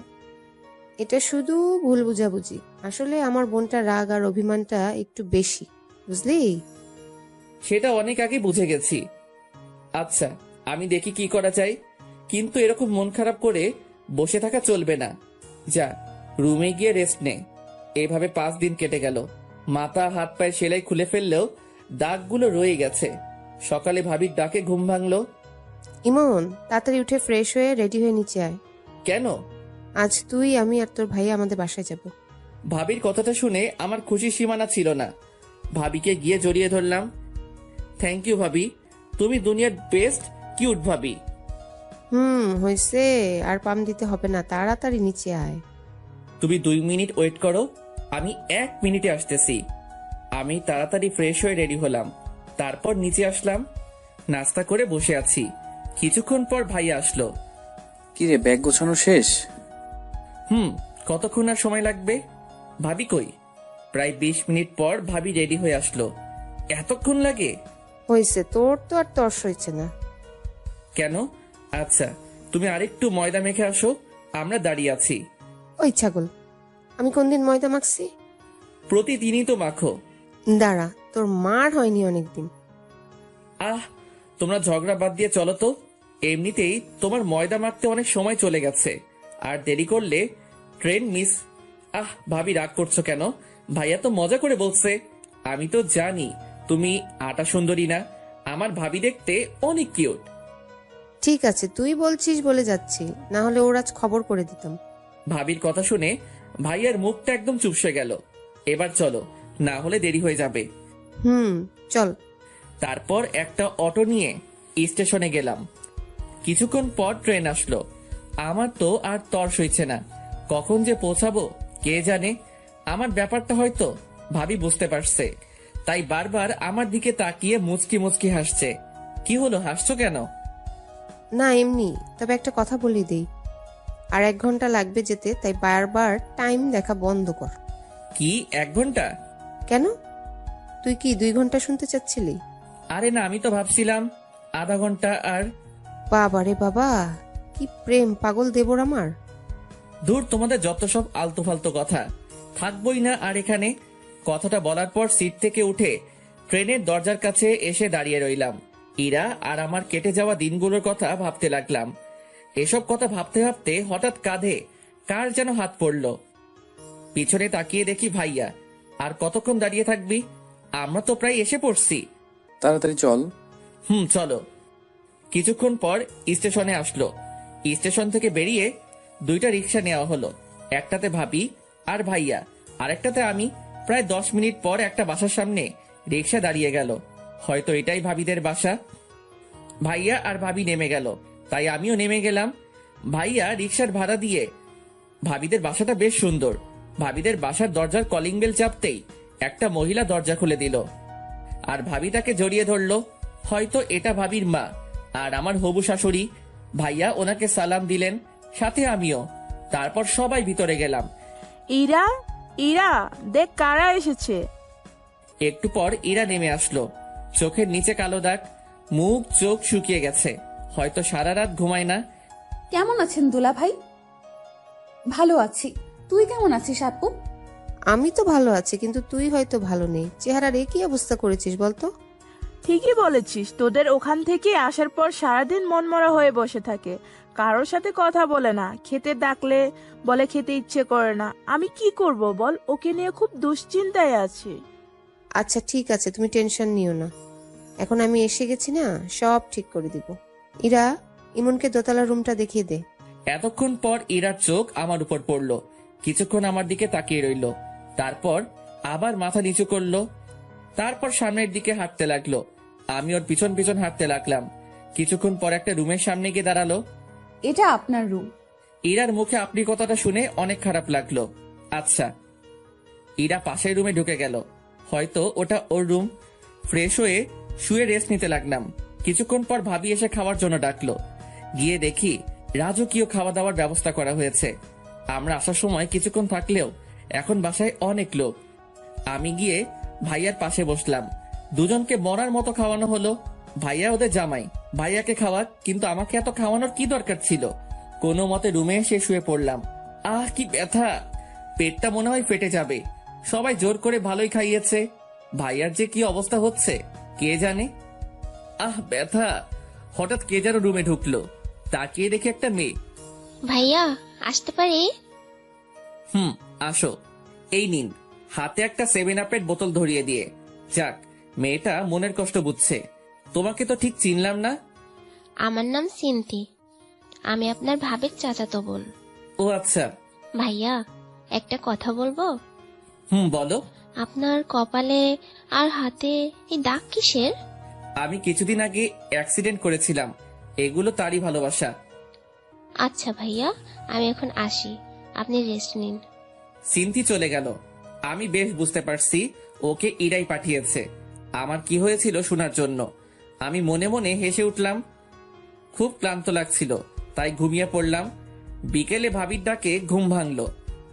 এটা শুধু ভুল বুঝাবুঝি। আসলে আমার বোনটা রাগ আর অভিমানটা একটু বেশি, বুঝলি? সেটা অনেক আগে বুঝে গেছি। আচ্ছা, আমি দেখি কি করা যায়, কিন্তু এরকম মন খারাপ করে বসে থাকা চলবে না। যা, রুমে গিয়ে রেস্ট নে। এভাবে 5 দিন কেটে গেল। মাথা হাত পায়ে সেলাই খুলে ফেললেও দাগগুলো রয়ে গেছে। সকালে ভাবির ডাকে ঘুম ভাঙলো। ইমন, তাড়াতাড়ি উঠে ফ্রেশ হয়ে রেডি হয়ে নিচে আয়। কেন? আজ তুই, আমি আর তোর ভাইয়া আমাদের বাসায় যাব। ভাবির কথাটা শুনে আমার খুশির সীমানা ছিল না। ভাবিকে গিয়ে জড়িয়ে ধরলাম। থ্যাংক ইউ ভাবি, তুমি দুনিয়ার বেস্ট কিউট ভাবি। হয়েছে, আর পাম দিতে হবে না, তাড়াতাড়ি নিচে আয়। তুমি 2 মিনিট ওয়েট করো, আমি 1 মিনিটে আসতেছি। আমি তাড়াতাড়ি ফ্রেশ হয়ে রেডি হলাম। তারপর নিচে আসলাম। নাস্তা করে বসে আছি। কিছুক্ষণ পর ভাইয়া আসলো। কি রে, ব্যাগ গোছানো শেষ? কতক্ষণ আর সময় লাগবে? ভাবি কই? প্রায় 20 মিনিট পর ভাবি রেডি হয়ে আসলো। এতক্ষণ লাগে? হয়েছে, তোর তো আর তর্স হয়েছে না। কেন? আচ্ছা, তুমি আরেকটু ময়দা মেখে আসো, আমরা দাঁড়িয়ে আছি। ওই ছাগল, আমি কোনদিন ময়দা মাখছি? প্রতিদিনই তো মাখো। দাঁড়া, তোর মার হয়নি অনেকদিন। তোমরা ঝগড়া বাদ দিয়ে চলো তো। এমনিতেই তোমার ময়দা মাখতে অনেক সময় চলে গেছে, আর দেরি করলে ট্রেন মিস। ভাবি রাগ করছো কেন? ভাইয়া তো মজা করে বলছে। আমি তো জানি তুমি আটা সুন্দরী না। আমার ভাবি দেখতে অনেক কিউট। ঠিক আছে, তুই বলছিস বলে যাচ্ছি, না হলে ওর আজ খবর করে দিতাম। ভাবির কথা শুনে ভাইয়ার মুখটা একদম চুপসে গেল। এবার চলো, না হলে দেরি হয়ে যাবে। চল। তারপর একটা অটো নিয়ে স্টেশনে গেলাম। কিছুক্ষণ পর ট্রেন আসলো। আমার তো আর তর্স হইছে না, কখন যে পৌঁছাবো কে জানে। আমার ব্যাপারটা হয়তো ভাবি বুঝতে পারছে, তাই বারবার আমার দিকে তাকিয়ে মুচকি মুচকি হাসছে। কি হলো, হাসছো কেন? না এমনি, তবে একটা কথা বলি দেই, আর 1 ঘন্টা লাগবে যেতে, তাই বারবার টাইম দেখা বন্ধ কর। কি 1 ঘন্টা? কেন, তুই কি 2 ঘন্টা শুনতে চাচ্ছিলি? আরে না, আমি তো ভাবছিলাম আধা ঘন্টা। আর বাবা রে বাবা, কি প্রেম পাগল দেবর আমার। দূর, তোমাদের যত সব আলতু ফালতু কথা। থাকবই না আর এখানে। কথাটা বলার পর সিট থেকে উঠে ট্রেনের দরজার কাছে এসে দাঁড়িয়ে রইলাম। ইরা আর আমার কেটে যাওয়া দিনগুলোর কথা ভাবতে লাগলাম। এসব কথা ভাবতে ভাবতে হঠাৎ কাঁধে কার যেন হাত পড়ল। পিছনে তাকিয়ে দেখি ভাইয়া। আর কতক্ষণ দাঁড়িয়ে থাকবি? আমরা তো প্রায় এসে পড়ছি। তাড়াতাড়ি চল। চলো। কিছুক্ষণ পর স্টেশনে আসলো। স্টেশন থেকে বেরিয়ে 2টা রিক্সা নেওয়া হলো। একটাতে ভাবি আর ভাইয়া, আরেকটাতে আমি। প্রায় 10 মিনিট পর একটা বাসার সামনে রিক্সা দাঁড়িয়ে গেল। হয়তো এটাই ভাবিদের বাসা। ভাইয়া আর ভাবি নেমে গেল, তাই আমিও নেমে গেলাম। ভাইয়া রিক্সার ভাড়া দিয়ে। ভাবিদের বাসাটা বেশ সুন্দর। ভাবিদের বাসার দরজার কলিং বেল চাপতেই একটা মহিলা দরজা খুলে দিল, আর ভাবি তাকে জড়িয়ে ধরলো। হয়তো এটা ভাবির মা আর আমার হবু শাশুড়ি। ভাইয়া ওনাকে সালাম দিলেন, সাথে আমিও। তারপর সবাই ভিতরে গেলাম। ইরা, ইরা, দেখ কারা এসেছে। একটু পর ইরা নেমে আসলো। চোখের নিচে কালো দাগ, মুখ চোখ শুকিয়ে গেছে, হয়তো সারা রাত ঘুমায় না। কেমন আছেন দুলা ভাই? ভালো আছি, তুই কেমন আছিস আপু? আমি তো ভালো আছি, কিন্তু তুই হয়তো ভালো নেই। চেহারার কি অবস্থা করেছিস বলতো? ঠিকই বলেছিস, তোদের ওখান থেকে আসার পর সারাদিন মনমরা হয়ে বসে থাকে, কারোর সাথে কথা বলে না, খেতে ডাকলে বলে খেতে ইচ্ছে করে না। আমি কি করব বল, ওকে নিয়ে খুব দুশ্চিন্তায় আছি। আচ্ছা ঠিক আছে, তুমি টেনশন নিও না, এখন আমি এসে গেছি না, সব ঠিক করে দিব। ইরা, ইমনকে দোতলা রুমটা দেখিয়ে দে। এতক্ষণ পর ইরার চোখ আমার উপর পড়লো, কিছুক্ষণ আমার দিকে তাকিয়ে রইল, তারপর আবার মাথা নিচু করলো, তারপর সামনের দিকে হাঁটতে লাগলো। আমি ওর পিছন পিছন হাঁটতে লাগলাম। কিছুক্ষণ পর একটা রুমের সামনে গিয়ে দাঁড়ালো। এটা আপনার রুম? ইরার মুখে আপনি কথাটা শুনে অনেক খারাপ লাগলো। আচ্ছা। ইরা পাশের রুমে ঢুকে গেল, হয়তো ওটা ওর রুম। ফ্রেশ হয়ে শুয়ে রেস্ট নিতে লাগলাম। কিছুক্ষণ পর ভাবি এসে খাওয়ার জন্য ডাকলো। গিয়ে দেখি রাজকীয় খাওয়া দাওয়ার ব্যবস্থা করা হয়েছে। আমরা আসার সময় কিছুক্ষণ থাকলেও এখন বাসায় অনেক লোক। আমি গিয়ে ভাইয়ার পাশে বসলাম। দুজনকে মরার মতো খাওয়ানো হলো। ভাইয়া ওদের জামাই, ভাইয়াকে খাওয়া, কিন্তু আমাকে এত খাওয়ানোর কি দরকার ছিল? কোনো মতে রুমে এসে শুয়ে পড়লাম। আহ কি ব্যথা, পেটটা মনে হয় ফেটে যাবে। সবাই জোর করে ভালোই খাইয়েছে, ভাইয়ার যে কি অবস্থা হচ্ছে কে জানে। আহ ব্যথা। হঠাৎ কে যেন রুমে ঢুকলো, তাকিয়ে দেখি একটা মেয়ে। ভাইয়া আসতে পারি? আসো। এই নিন। হাতে একটা 7 আপের বোতল ধরিয়ে দিয়ে। যাক, মেয়েটা মনের কষ্ট বুঝছে। তোমাকে তো ঠিক চিনলাম না। আমার নাম সিন্থি, আমি আপনার ভাবির চাচাতো বোন। ও আচ্ছা। ভাইয়া একটা কথা বলবো? বলো। আপনার কপালে আর হাতে এই দাগ কিসের? আমি কিছুদিন আগে অ্যাক্সিডেন্ট করেছিলাম, এগুলো তারই ভালোবাসা। আচ্ছা ভাইয়া, আমি এখন আসি, আপনি রেস্ট নিন। সিন্থি চলে গেল। আমি বেশ বুঝতে পারছি ওকে ইরাই পাঠিয়েছে আমার কি হয়েছিল শোনার জন্য। আমি মনে মনে হেসে উঠলাম। খুব ক্লান্ত লাগছিল, তাই ঘুমিয়ে পড়লাম। বিকেলে ভাবির ডাকে ঘুম ভাঙলো।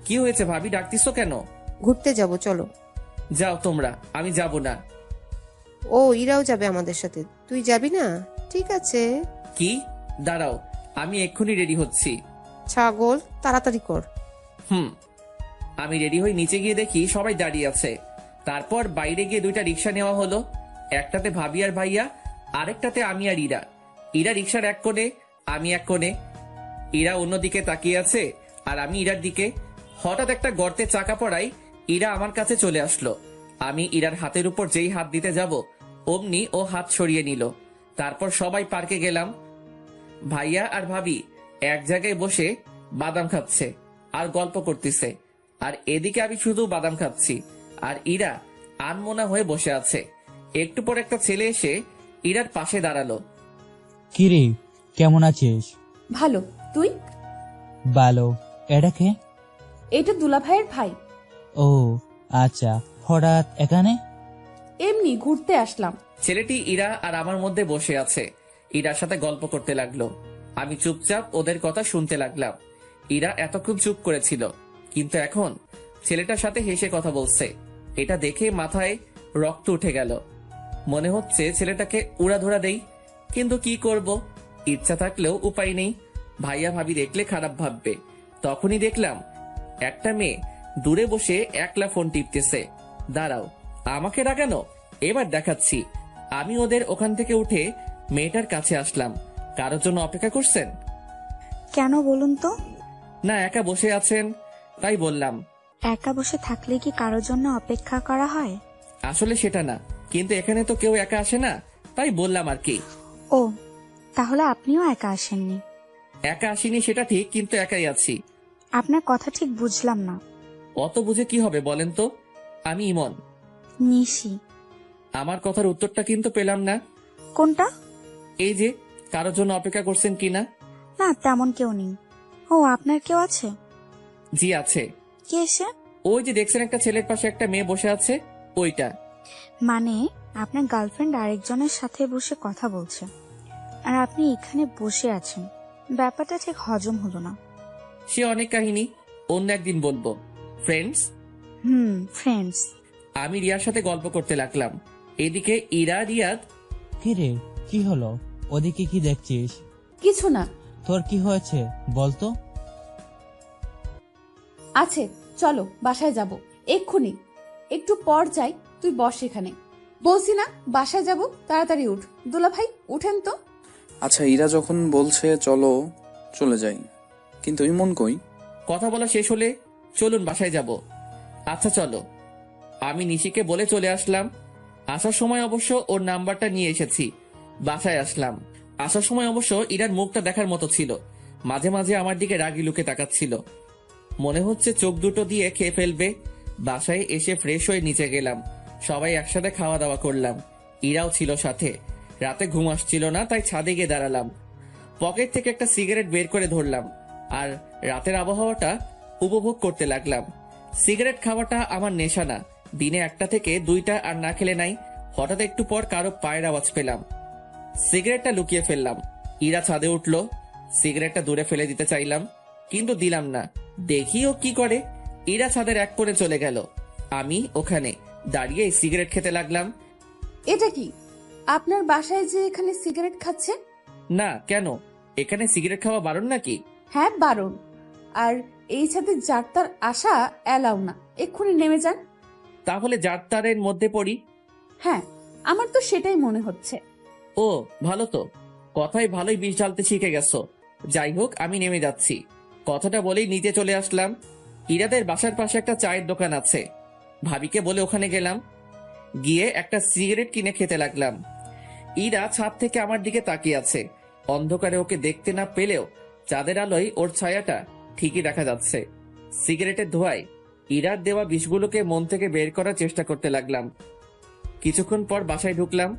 কি হয়েছে ভাবি, ডাকতিছো কেন? ঘুরতে যাব, চলো। যাও তোমরা, আমি যাব না। ও, ইরাও যাবে আমাদের সাথে, তুই যাবি না? ঠিক আছে। কি? দাঁড়াও, আমি এক্ষুনি রেডি হচ্ছি। ছাগল, তাড়াতাড়ি কর। আমি রেডি হয়ে নিচে গিয়ে দেখি সবাই দাঁড়িয়ে আছে। তারপর বাইরে গিয়ে 2টা রিক্সা নেওয়া হলো। একটাতে ভাবি আর ভাইয়া, আরেকটাতে আমি আর ইরা। ইরা রিক্সার এক কোণে, আমি এক কোণে। ইরা অন্যদিকে তাকিয়ে আছে আর আমি ইরার দিকে। হঠাৎ একটা গর্তে চাকা পড়ায় ইরা আমার কাছে চলে আসলো। আমি ইরার হাতের উপর যেই হাত দিতে যাব, অমনি ও হাত সরিয়ে নিল। তারপর সবাই পার্কে গেলাম। ভাইয়া আর ভাবি এক জায়গায় বসে বাদাম খাচ্ছে আর গল্প করতেছে, আর এদিকে আমি শুধু বাদাম খাচ্ছি আর ইরা আনমনা হয়ে বসে আছে। একটু পর একটা ছেলে এসে ইরার পাশে দাঁড়ালো। কিরে, কেমন আছিস? ভালো, তুই? ভালো। এটা কে? এটা দুলা ভাইয়ের ভাই। ও আচ্ছা, হঠাৎ এখানে? এমনি ঘুরতে আসলাম। ছেলেটি ইরা আর আমার মধ্যে বসে আছে, ইরার সাথে গল্প করতে লাগলো। আমি চুপচাপ ওদের কথা শুনতে লাগলাম। ইরা এতক্ষণ চুপ করেছিল, কিন্তু এখন ছেলেটার সাথে হেসে কথা বলছে। এটা দেখে মাথায় রক্ত উঠে গেল। মনে হচ্ছে ছেলেটাকে উড়াধুরা দেই, কিন্তু কি করব, ইচ্ছা থাকলেও উপায় নেই। ভাইয়া ভাবি দেখলে খারাপ ভাববে। তখনই দেখলাম একটা মেয়ে দূরে বসে একলা ফোন টিপতেছে। দাঁড়াও, আমাকে ডাকানো? এবার দেখাচ্ছি। আমি ওদের ওখান থেকে উঠে মেয়েটার কাছে আসলাম। কারোর জন্য অপেক্ষা করছেন? কেন বলুন তো? না, একা বসে আছেন তাই বললাম। একা বসে থাকলে কি কারোর জন্য অপেক্ষা করা হয়? আসলে সেটা না, কিন্তু এখানে তো কেউ একা আসে না, তাই বললাম আর কি। ও, তাহলে আপনিও একা আসেননি? একা আসিনি সেটা ঠিক, কিন্তু একাই আছি। আপনার কথা ঠিক বুঝলাম না। অত বুঝে কি হবে বলেন তো? আমি ইমন। নিশি। আমার কথার উত্তরটা কিন্তু পেলাম না। কোনটা? এই যে কারোর জন্য অপেক্ষা করছেন কিনা। না, তেমন কেউ নেই। ও, আপনার কেউ আছে? জি আছে। কে সে? ওই যে দেখছেন একটা ছেলের পাশে একটা মেয়ে বসে আছে, ওইটা। মানে আপনার গার্লফ্রেন্ড আরেকজনের সাথে বসে কথা বলছে আর আপনি এখানে বসে আছেন? ব্যাপারটা ঠিক হজম হলো না। সে অনেক কাহিনী, অন্য একদিন বলবো। ফ্রেন্ডস। ফ্রেন্ডস। আমি রিয়ার সাথে গল্প করতে লাগলাম। এদিকে ইরা রিয়াদ। কি রে, কি হলো? ওদিকে কি দেখছিস? কিছু না। তোর কি হয়েছে বলতো? আছে, চলো বাসায় যাব এক্ষুনি। একটু পর যাই, তুই বস এখানে। বলছি না বাসায় যাব, তাড়াতাড়ি উঠ। দুলা ভাই উঠেন তো। আচ্ছা, ইরা যখন বলছে চলো, চলে যাই, কিন্তু ইমন কই? কথা বলা শেষ হলে চলুন বাসায় যাব। আচ্ছা চলো। আমি নিশিকে বলে চলে আসলাম। আসার সময় অবশ্য ওর নাম্বারটা নিয়ে এসেছি। বাসায় আসলাম। আসার সময় অবশ্য ইরার মুখটা দেখার মতো ছিল। মাঝে মাঝে আমার দিকে রাগি লুকে তাকাচ্ছিল। মনে হচ্ছে চোখ দুটো দিয়ে খেয়ে ফেলবে। বাসায় এসে ফ্রেশ হয়ে নিচে গেলাম। সবাই একসাথে খাওয়া দাওয়া করলাম। ইরাও ছিল সাথে। রাতে ঘুম আসছিল না, তাই ছাদে গিয়ে দাঁড়ালাম। পকেট থেকে একটা সিগারেট বের করে ধরলাম আর রাতের আবহাওয়াটা উপভোগ করতে লাগলাম। সিগারেট খাওয়াটা আমার নেশা না। দিনে একটা থেকে দুইটা আর না খেলে নাই। হঠাৎ একটু পর কারো পায়ের আওয়াজ পেলাম। সিগারেটটা লুকিয়ে ফেললাম। ইরা ছাদে উঠল। সিগারেটটা দূরে ফেলে দিতে চাইলাম, কিন্তু দিলাম না। দেখি ও কি করে। ইরা ছাদের এক কোণে চলে গেল। আমি ওখানে দাঁড়িয়ে সিগারেট খেতে লাগলাম। এটা কি আপনার বাসায় যে এখানে সিগারেট খাচ্ছে? না, কেন? এখানে সিগারেট খাওয়া বারণ নাকি? হ্যাঁ বারণ। আর এই ছাদে যাত্রার আশা এলাও না, এক্ষুনি নেমে যান। তাহলে যাত্রার মধ্যে পড়ি? হ্যাঁ, আমার তো সেটাই মনে হচ্ছে। ও ভালো তো, কথায় ভালোই বিষ ঢালতে শিখে গেছো। যাই হোক, আমি নেমে যাচ্ছি। কথাটা বলেই নিচে চলে আসলাম। ইরাদের বাসার পাশে একটা চায়ের দোকান আছে। ভাবিকে বলে ওখানে গেলাম। গিয়ে একটা সিগারেট কিনে খেতে লাগলাম। ইরা ছাদ থেকে আমার দিকে তাকিয়ে আছে। অন্ধকারে ওকে দেখতে না পেলেও চাঁদের আলোয় ওর ছায়াটা ঠিকই দেখা যাচ্ছে। সিগারেটের ধোঁয়ায় ইরার দেওয়া বিষগুলোকে মন থেকে বের করার চেষ্টা করতে লাগলাম। কিছুক্ষণ পর বাসায় ঢুকলাম।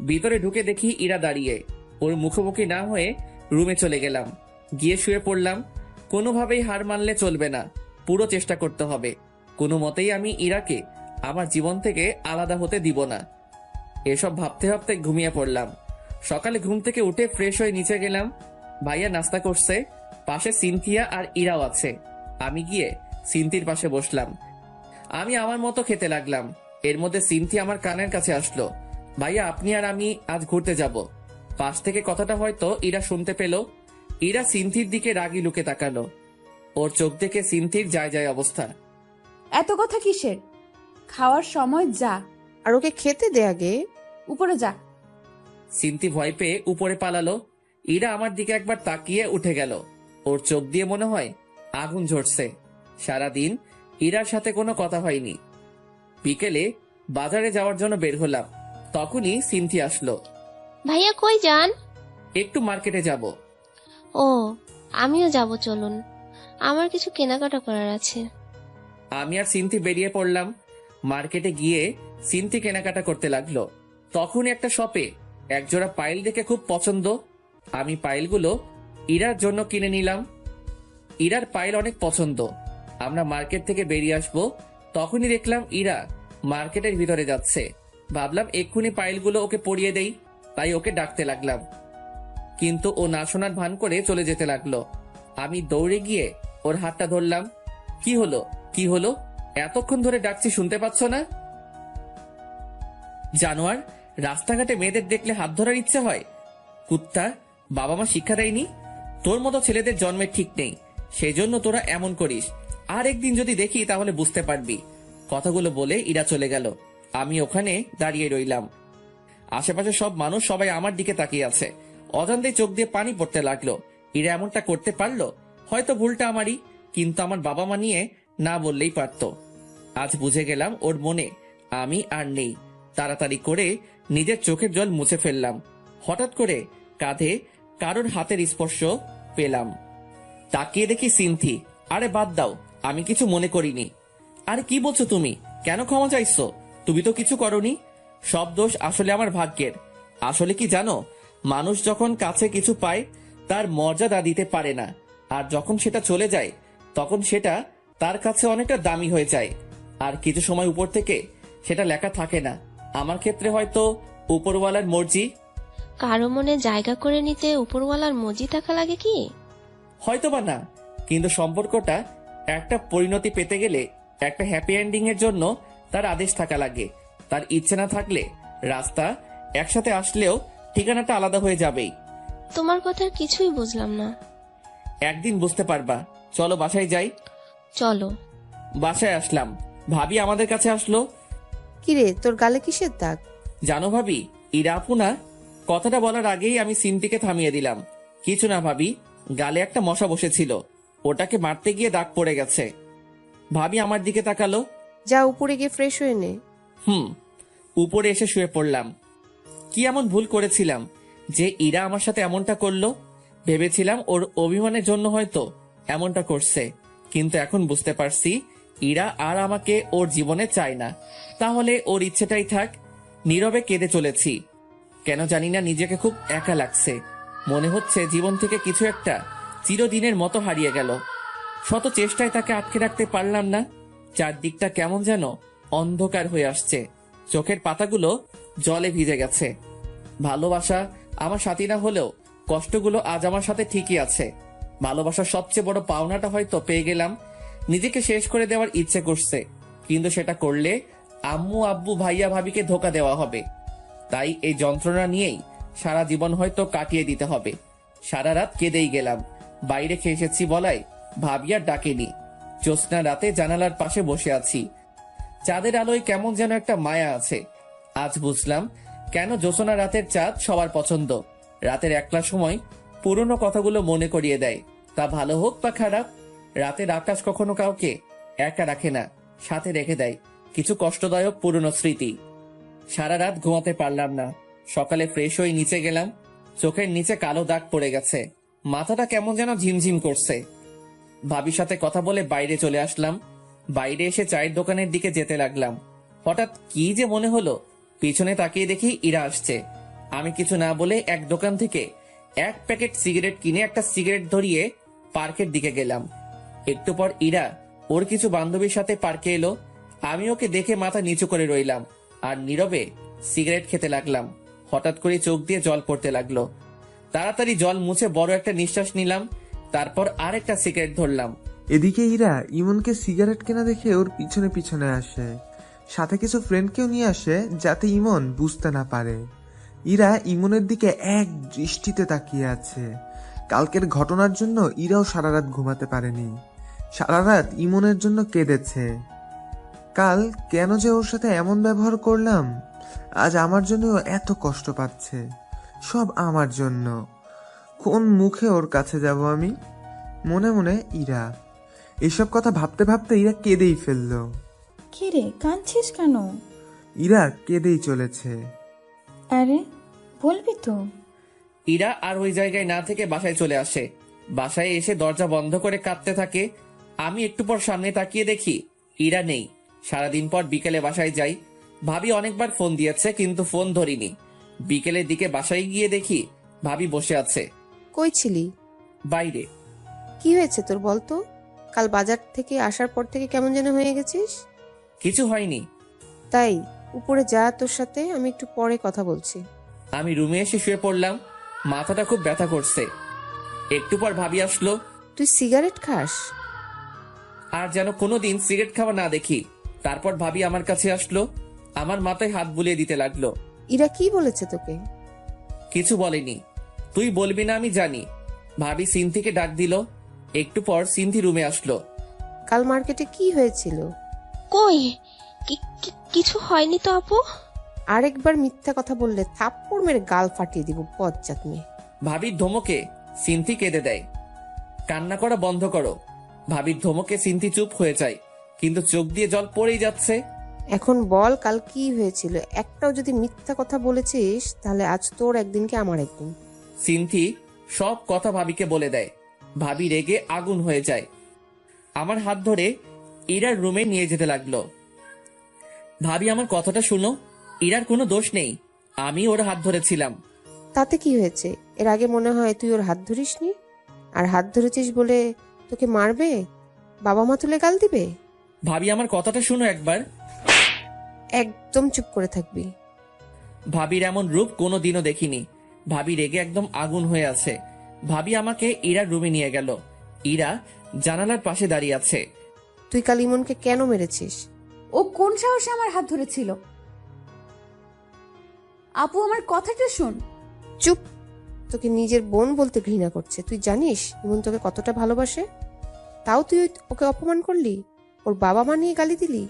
ভিতরে ঢুকে দেখি ইরা দাঁড়িয়ে। ওর মুখোমুখি না হয়ে রুমে চলে গেলাম। গিয়ে শুয়ে পড়লাম। কোনোভাবেই হার মানলে চলবে না, পুরো চেষ্টা করতে হবে। কোনো মতেই আমি ইরাকে আমার জীবন থেকে আলাদা হতে দিব না। এসব ভাবতে ভাবতে ঘুমিয়ে পড়লাম। সকালে ঘুম থেকে উঠে ফ্রেশ হয়ে নিচে গেলাম। ভাইয়া নাস্তা করছে। পাশে সিনথিয়া আর ইরাও আছে। আমি গিয়ে সিনথির পাশে বসলাম। আমি আমার মতো খেতে লাগলাম। এর মধ্যে সিনথি আমার কানের কাছে আসলো। ভাইয়া, আপনি আর আমি আজ ঘুরতে যাব। পাশ থেকে কথাটা হয়তো ইরা শুনতে পেল। ইরা সিনথির দিকে রাগি লুকে তাকালো। ওর চোখ দেখে সিনথির যায় যায় অবস্থা। এত কথা কিসের? খাওয়ার সময় যা। আর ওকে খেতে দে আগে। উপরে যা। সিনথি ভয় পেয়ে উপরে পালালো। ইরা আমার দিকে একবার তাকিয়ে উঠে গেল। ওর চোখ দিয়ে মনে হয় আগুন ঝরছে। সারাদিন ইরার সাথে কোনো কথা হয়নি। বিকেলে বাজারে যাওয়ার জন্য বের হলাম। তখনই সিনথি আসলো। ভাইয়া কই যান? একটু মার্কেটে যাব। ও, আমিও যাব, চলুন। আমার কিছু কেনাকাটা করার আছে। আমি আর সিনথি বেরিয়ে পড়লাম। মার্কেটে গিয়ে সিনথি কেনাকাটা করতে লাগলো। তখন একটা শপে একজোড়া পাইল দেখে খুব পছন্দ। আমি পাইলগুলো ইরার জন্য কিনে নিলাম। ইরার পাইল অনেক পছন্দ। আমরা মার্কেট থেকে বেরিয়ে আসবো, তখনই দেখলাম ইরা মার্কেটের ভিতরে যাচ্ছে। ভাবলাম এক্ষুনি পাইলগুলো ওকে পরিয়ে দেই, তাই ওকে ডাকতে লাগলাম। কিন্তু ও না শোনার ভান করে চলে যেতে লাগলো। আমি দৌড়ে গিয়ে ওর হাতটা ধরলাম। কি হলো, কি হলো? এতক্ষণ ধরে ডাকছি, শুনতে পাচ্ছ না? জানোয়ার, রাস্তাঘাটে মেয়েদের দেখলে হাত ধরার ইচ্ছে হয়? কুত্তা, বাবা মা শিক্ষা দেয়নি? তোর মতো ছেলেদের জন্মের ঠিক নেই, সেজন্য তোরা এমন করিস। আর একদিন যদি দেখি তাহলে বুঝতে পারবি। কথাগুলো বলে ইরা চলে গেল। আমি ওখানে দাঁড়িয়ে রইলাম। আশেপাশে সব মানুষ সবাই আমার দিকে তাকিয়ে আছে। অজান্তেই চোখ দিয়ে পানি পড়তে লাগলো। ইরা এমনটা করতে পারলো? হয়তো ভুলটা আমারই, কিন্তু আমার বাবা মা নিয়ে না বললেই পারত। আজ বুঝে গেলাম ওর মনে আমি আর নেই। তাড়াতাড়ি করে নিজের চোখের জল মুছে ফেললাম। হঠাৎ করে কাঁধে কারোর হাতের স্পর্শ পেলাম। তাকিয়ে দেখি সিনথি। আরে বাদ দাও, আমি কিছু মনে করিনি। আরে কি বলছো তুমি? কেন ক্ষমা চাইছো? তুমি তো কিছু করনি। সব দোষ আসলে আমার ভাগ্যের। আসলে কি জানো, মানুষ যখন কাছে কিছু পায় তার মর্যাদা দিতে পারে না, আর যখন সেটা চলে যায় তখন সেটা তার কাছে অনেকটা দামি হয়ে যায়। আর কিছু সময় উপর থেকে সেটা লেখা থাকে না। আমার ক্ষেত্রে হয়তো উপরওয়ালার মর্জি। কারো মনে জায়গা করে নিতে উপরওয়ালার মর্জি থাকা লাগে কি? হয়তো বা না, কিন্তু সম্পর্কটা একটা পরিণতি পেতে গেলে একটা হ্যাপি এন্ডিং এর জন্য তার আদেশ থাকা লাগে। তার ইচ্ছে না থাকলে রাস্তা একসাথে আসলেও ঠিকানাটা আলাদা হয়ে যাবেই। তোমার কথার কিছুই বুঝলাম না। একদিন বুঝতে পারবা, চলো বাসায় যাই। চলো। বাসায় আসলাম, ভাবি আমাদের কাছে আসলো। কিরে, তোর গালে কিসের দাগ? জানো ভাবি, ইরা আপু না? কথাটা বলার আগেই আমি সিনথিকে থামিয়ে দিলাম। কিছু না ভাবি, গালে একটা মশা বসেছিল, ওটাকে মারতে গিয়ে দাগ পড়ে গেছে। ভাবি আমার দিকে তাকালো। যা উপরে গিয়ে ফ্রেশ হয়ে নে। উপরে এসে শুয়ে পড়লাম। কি এমন ভুল করেছিলাম যে ইরা আমার সাথে এমনটা করলো? ভেবেছিলাম ওর অভিমানের জন্য হয়তো এমনটা করছে, কিন্তু এখন বুঝতে পারছি ইরা আর আমাকে ওর জীবনে চায় না। তাহলে ওর ইচ্ছেটাই থাক। নীরবে কেঁদে চলেছি। কেন জানি না নিজেকে খুব একা লাগছে। মনে হচ্ছে জীবন থেকে কিছু একটা চিরদিনের মতো হারিয়ে গেল। শত চেষ্টায় তাকে আটকে রাখতে পারলাম না। চারদিকটা কেমন যেন অন্ধকার হয়ে আসছে। চোখের পাতাগুলো জলে ভিজে গেছে। ভালোবাসা আমার সাথী না হলেও কষ্টগুলো আজ আমার সাথে ঠিকই আছে। ভালোবাসার সবচেয়ে বড় পাওনাটা হয়তো পেয়ে গেলাম। নিজেকে শেষ করে দেওয়ার ইচ্ছে করছে, কিন্তু সেটা করলে আম্মু আব্বু ভাইয়া ভাবিকে ধোকা দেওয়া হবে। তাই এই যন্ত্রণা নিয়েই সারা জীবন হয়তো কাটিয়ে দিতে হবে। সারা রাত কেঁদেই গেলাম। বাইরে খেয়ে এসেছি বলাই ভাবি আর ডাকেনি। জ্যোৎস্না রাতে জানালার পাশে বসে আছি। চাঁদের আলোয় কেমন যেন একটা মায়া আছে। আজ বুঝলাম কেন জ্যোৎস্না রাতের চাঁদ সবার পছন্দ। রাতের একলা সময় পুরনো কথাগুলো মনে করিয়ে দেয়, তা ভালো হোক বা খারাপ। রাতের আকাশ কখনো কাউকে একা রাখে না, সাথে রেখে দেয় কিছু কষ্টদায়ক পুরনো স্মৃতি। সারা রাত ঘুমাতে পারলাম না। সকালে ফ্রেশ হয়ে নিচে গেলাম। চোখের নিচে কালো দাগ পড়ে গেছে। মাথাটা কেমন যেন ঝিমঝিম করছে। ভাবির সাথে কথা বলে বাইরে চলে আসলাম। বাইরে এসে চায়ের দোকানের দিকে যেতে লাগলাম। হঠাৎ কি যে মনে হলো, পিছনে তাকিয়ে দেখি ইরা আসছে। আমি কিছু না বলে এক দোকান থেকে এক প্যাকেট সিগারেট কিনে একটা সিগারেট ধরিয়ে পার্কের দিকে গেলাম। একটু পর ইরা ওর কিছু বান্ধবীর সাথে পার্কে এলো। আমি ওকে দেখে মাথা নিচু করে রইলাম আর নীরবে সিগারেট খেতে লাগলাম। হঠাৎ করে চোখ দিয়ে জল পড়তে লাগলো। তাড়াতাড়ি জল মুছে বড় একটা নিঃশ্বাস নিলাম। তারপর আরেকটা সিগারেট ধরলাম। এদিকে ইরা ইমনকে সিগারেট কেনা দেখে ওর পিছনে পিছনে আসে, সাথে কিছু ফ্রেন্ডকেও নিয়ে আসে যাতে ইমন বুঝতে না পারে। ইরা ইমনের দিকে এক দৃষ্টিতে তাকিয়ে আছে। কালকের ঘটনার জন্য ইরাও সারা রাত ঘুমাতে পারেনি। সারা রাত ইমনের জন্য কেঁদেছে। কাল কেন যে ওর সাথে এমন ব্যবহার করলাম, আজ আমার জন্য এত কষ্ট পাচ্ছে। সব আমার জন্য। কোন মুখে ওর কাছে যাব আমি? মনে মনে ইরা। এসব কথা ভাবতে ভাবতে ইরা কেঁদেই ফেললো। কি রে, কাঁদছিস কেন? ইরা কেঁদেই চলেছে। আরে বলবি তো? ইরা আর ওই জায়গায় না থেকে বাসায় চলে আসে। বাসায় এসে দরজা বন্ধ করে কাঁদতে থাকে। আমি একটু পর সামনে তাকিয়ে দেখি ইরা নেই। সারাদিন পর বিকেলে বাসায় যাই। ভাবি অনেকবার ফোন দিয়েছে কিন্তু ফোন ধরিনি। বিকেলের দিকে বাসায় গিয়ে দেখি ভাবি বসে আছে। কই ছিলি? বাইরে। কি হয়েছে তোর বলতো? কাল বাজার থেকে আসার পর থেকে কেমন যেন হয়ে গেছিস। কিছু হয়নি। তাই উপরে যা, তোর সাথে আমি একটু পরে কথা বলছি। আমি রুমে এসে শুয়ে পড়লাম। মাথাটা খুব ব্যথা করছে। একটু পর ভাবি আসলো। তুই সিগারেট খাস? আর যেন কোনোদিন সিগারেট খাওয়া না দেখি। তারপর ভাবি আমার কাছে আসলো, আমার মাথায় হাত বুলিয়ে দিতে লাগলো। ইরা কি বলেছে তোকে? কিছু বলেনি। তুই বলবি না আমি জানি। ভাবি সিনথিকে ডাক দিল। একটু পর সিনথি রুমে আসলো। কাল মার্কেটে কি হয়েছিল? কই কিছু হয়নি তো আপু। আরেকবার মিথ্যা কথা বললে থাপ্পড় মেরে গাল ফাটিয়ে দিব, বজ্জাত মেয়ে। ভাবির ধমকে সিনথি কেঁদে দেয়। কান্না করা বন্ধ করো। ভাবির ধমকে সিনথি চুপ হয়ে যায়, কিন্তু চোখ দিয়ে জল পড়েই যাচ্ছে। এখন বল কাল কি হয়েছিল? একটাও যদি মিথ্যা কথা বলেছিস তাহলে আজ তোর একদিন কি আমার একদিন। সিনথি সব কথা ভাবিকে বলে দেয়। ভাবি রেগে আগুন হয়ে যায়। আমার হাত ধরে ইরার রুমে নিয়ে যেতে লাগলো। ভাবি আমার কথাটা শুনো, ইরার কোনো দোষ নেই, আমি ওর হাত ধরেছিলাম। তাতে কি হয়েছে? এর আগে মনে হয় তুই ওর হাত ধরিসনি, আর হাত ধরেছিস বলে তোকে মারবে, বাবা মা তুলে গাল দিবে। ভাবি আমার কথাটা শুনো একবার। একদম চুপ করে থাকবি। ভাবির এমন রূপ কোনোদিনও দেখিনি। ভাবি রেগে একদম আগুন হয়ে আছে। ভাবি আমাকে ইরার রুমে নিয়ে গেল। ইরা জানালার পাশে দাঁড়িয়ে আছে। তুই কাল ইমনকে কেন মেরেছিস? ও কোন সাহসে আমার হাত ধরেছিল? আপু আমার কথাটা শোন। চুপ। তোকে নিজের বোন বলতে ঘৃণা করছে। তুই জানিস ইমন তোকে কতটা ভালোবাসে? তাও তুই ওকে অপমান করলি, ওর বাবা মা নিয়ে গালি দিলি।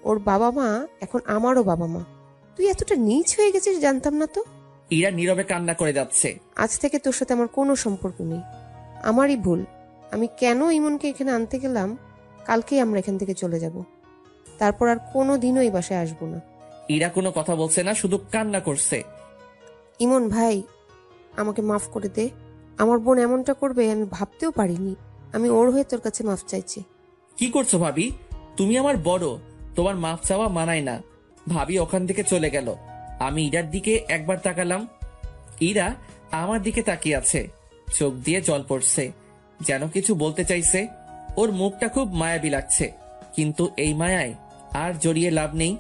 ওর বাবা মা এখন আমারও বাবা মা। তুই এতটা নীচ হয়ে গেছিস জানতাম না তো। ইরা নীরবে কান্না করে যাচ্ছে। আজ থেকে তোর সাথে আমার কোনো সম্পর্ক নেই, আমারই ভুল। আমি কেন ইমনকে এখানে আনতে গেলাম, কালকেই আমরা এখান থেকে চলে যাব। তারপর আর কোনো দিনও এই বাসায় আসবো না। ইরা কোনো কথা বলছে না, শুধু কান্না করছে। ইমন ভাই, আমাকে মাফ করে দে। আমার বোন এমনটা করবে আমি ভাবতেও পারিনি। আমি ওর হয়ে তোর কাছে মাফ চাইছি। কি করছো ভাবি? তুমি আমার বড়, তোমার মাফ চাওয়া মানায় না। ভাবি ওখান থেকে চলে গেল। আমি ইরার দিকে একবার তাকালাম। ইরা আমার দিকে তাকিয়ে আছে, চোখ দিয়ে জল পড়ছে, যেন কিছু বলতে চাইছে। ওর মুখটা খুব মায়াবী লাগছে, কিন্তু এই মায়ায় আর জড়িয়ে লাভ নেই।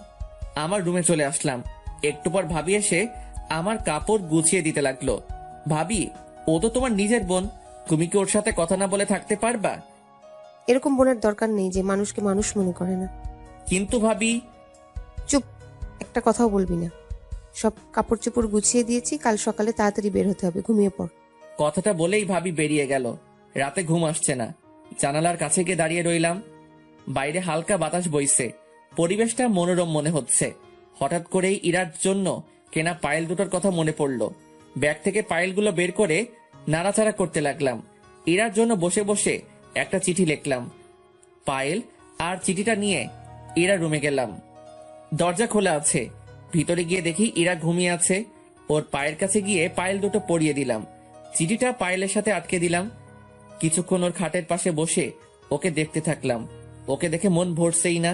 আমার রুমে চলে আসলাম। একটু পর ভাবি এসে আমার কাপড় গুছিয়ে দিতে লাগলো। ভাবি, ও তো তোমার নিজের বোন, তুমি কি ওর সাথে কথা না বলে থাকতে পারবা? এরকম বোনের দরকার নেই যে মানুষকে মানুষ মনে করে না। কিন্তু ভাবি। চুপ, একটা কথাও বলবি না। সব কাপড় চোপড় গুছিয়ে দিয়েছি, কাল সকালে তাড়াতাড়ি বের হতে হবে। ঘুমিয়ে পড়। কথাটা বলেই ভাবি বেরিয়ে গেল। রাতে ঘুম আসছে না, জানালার কাছে গিয়ে দাঁড়িয়ে রইলাম। বাইরে হালকা বাতাস বইছে, পরিবেশটা মনোরম মনে হচ্ছে। হঠাৎ করেই ইরার জন্য কেনা পায়েল দুটোর কথা মনে পড়লো। ব্যাগ থেকে পায়েলগুলো বের করে নাড়াচাড়া করতে লাগলাম। ইরার জন্য বসে বসে একটা চিঠি লিখলাম। পায়েল আর চিঠিটা নিয়ে ইরা রুমে গেলাম। দরজা খোলা আছে, ভিতরে গিয়ে দেখি ইরা ঘুমিয়ে আছে। ওর পায়ের কাছে গিয়ে পায়েল দুটো পরিয়ে দিলাম। চিঠিটা পায়েলের সাথে আটকে দিলাম। কিছুক্ষণ ওর খাটের পাশে বসে ওকে দেখতে থাকলাম। ওকে দেখে মন ভরছেই না।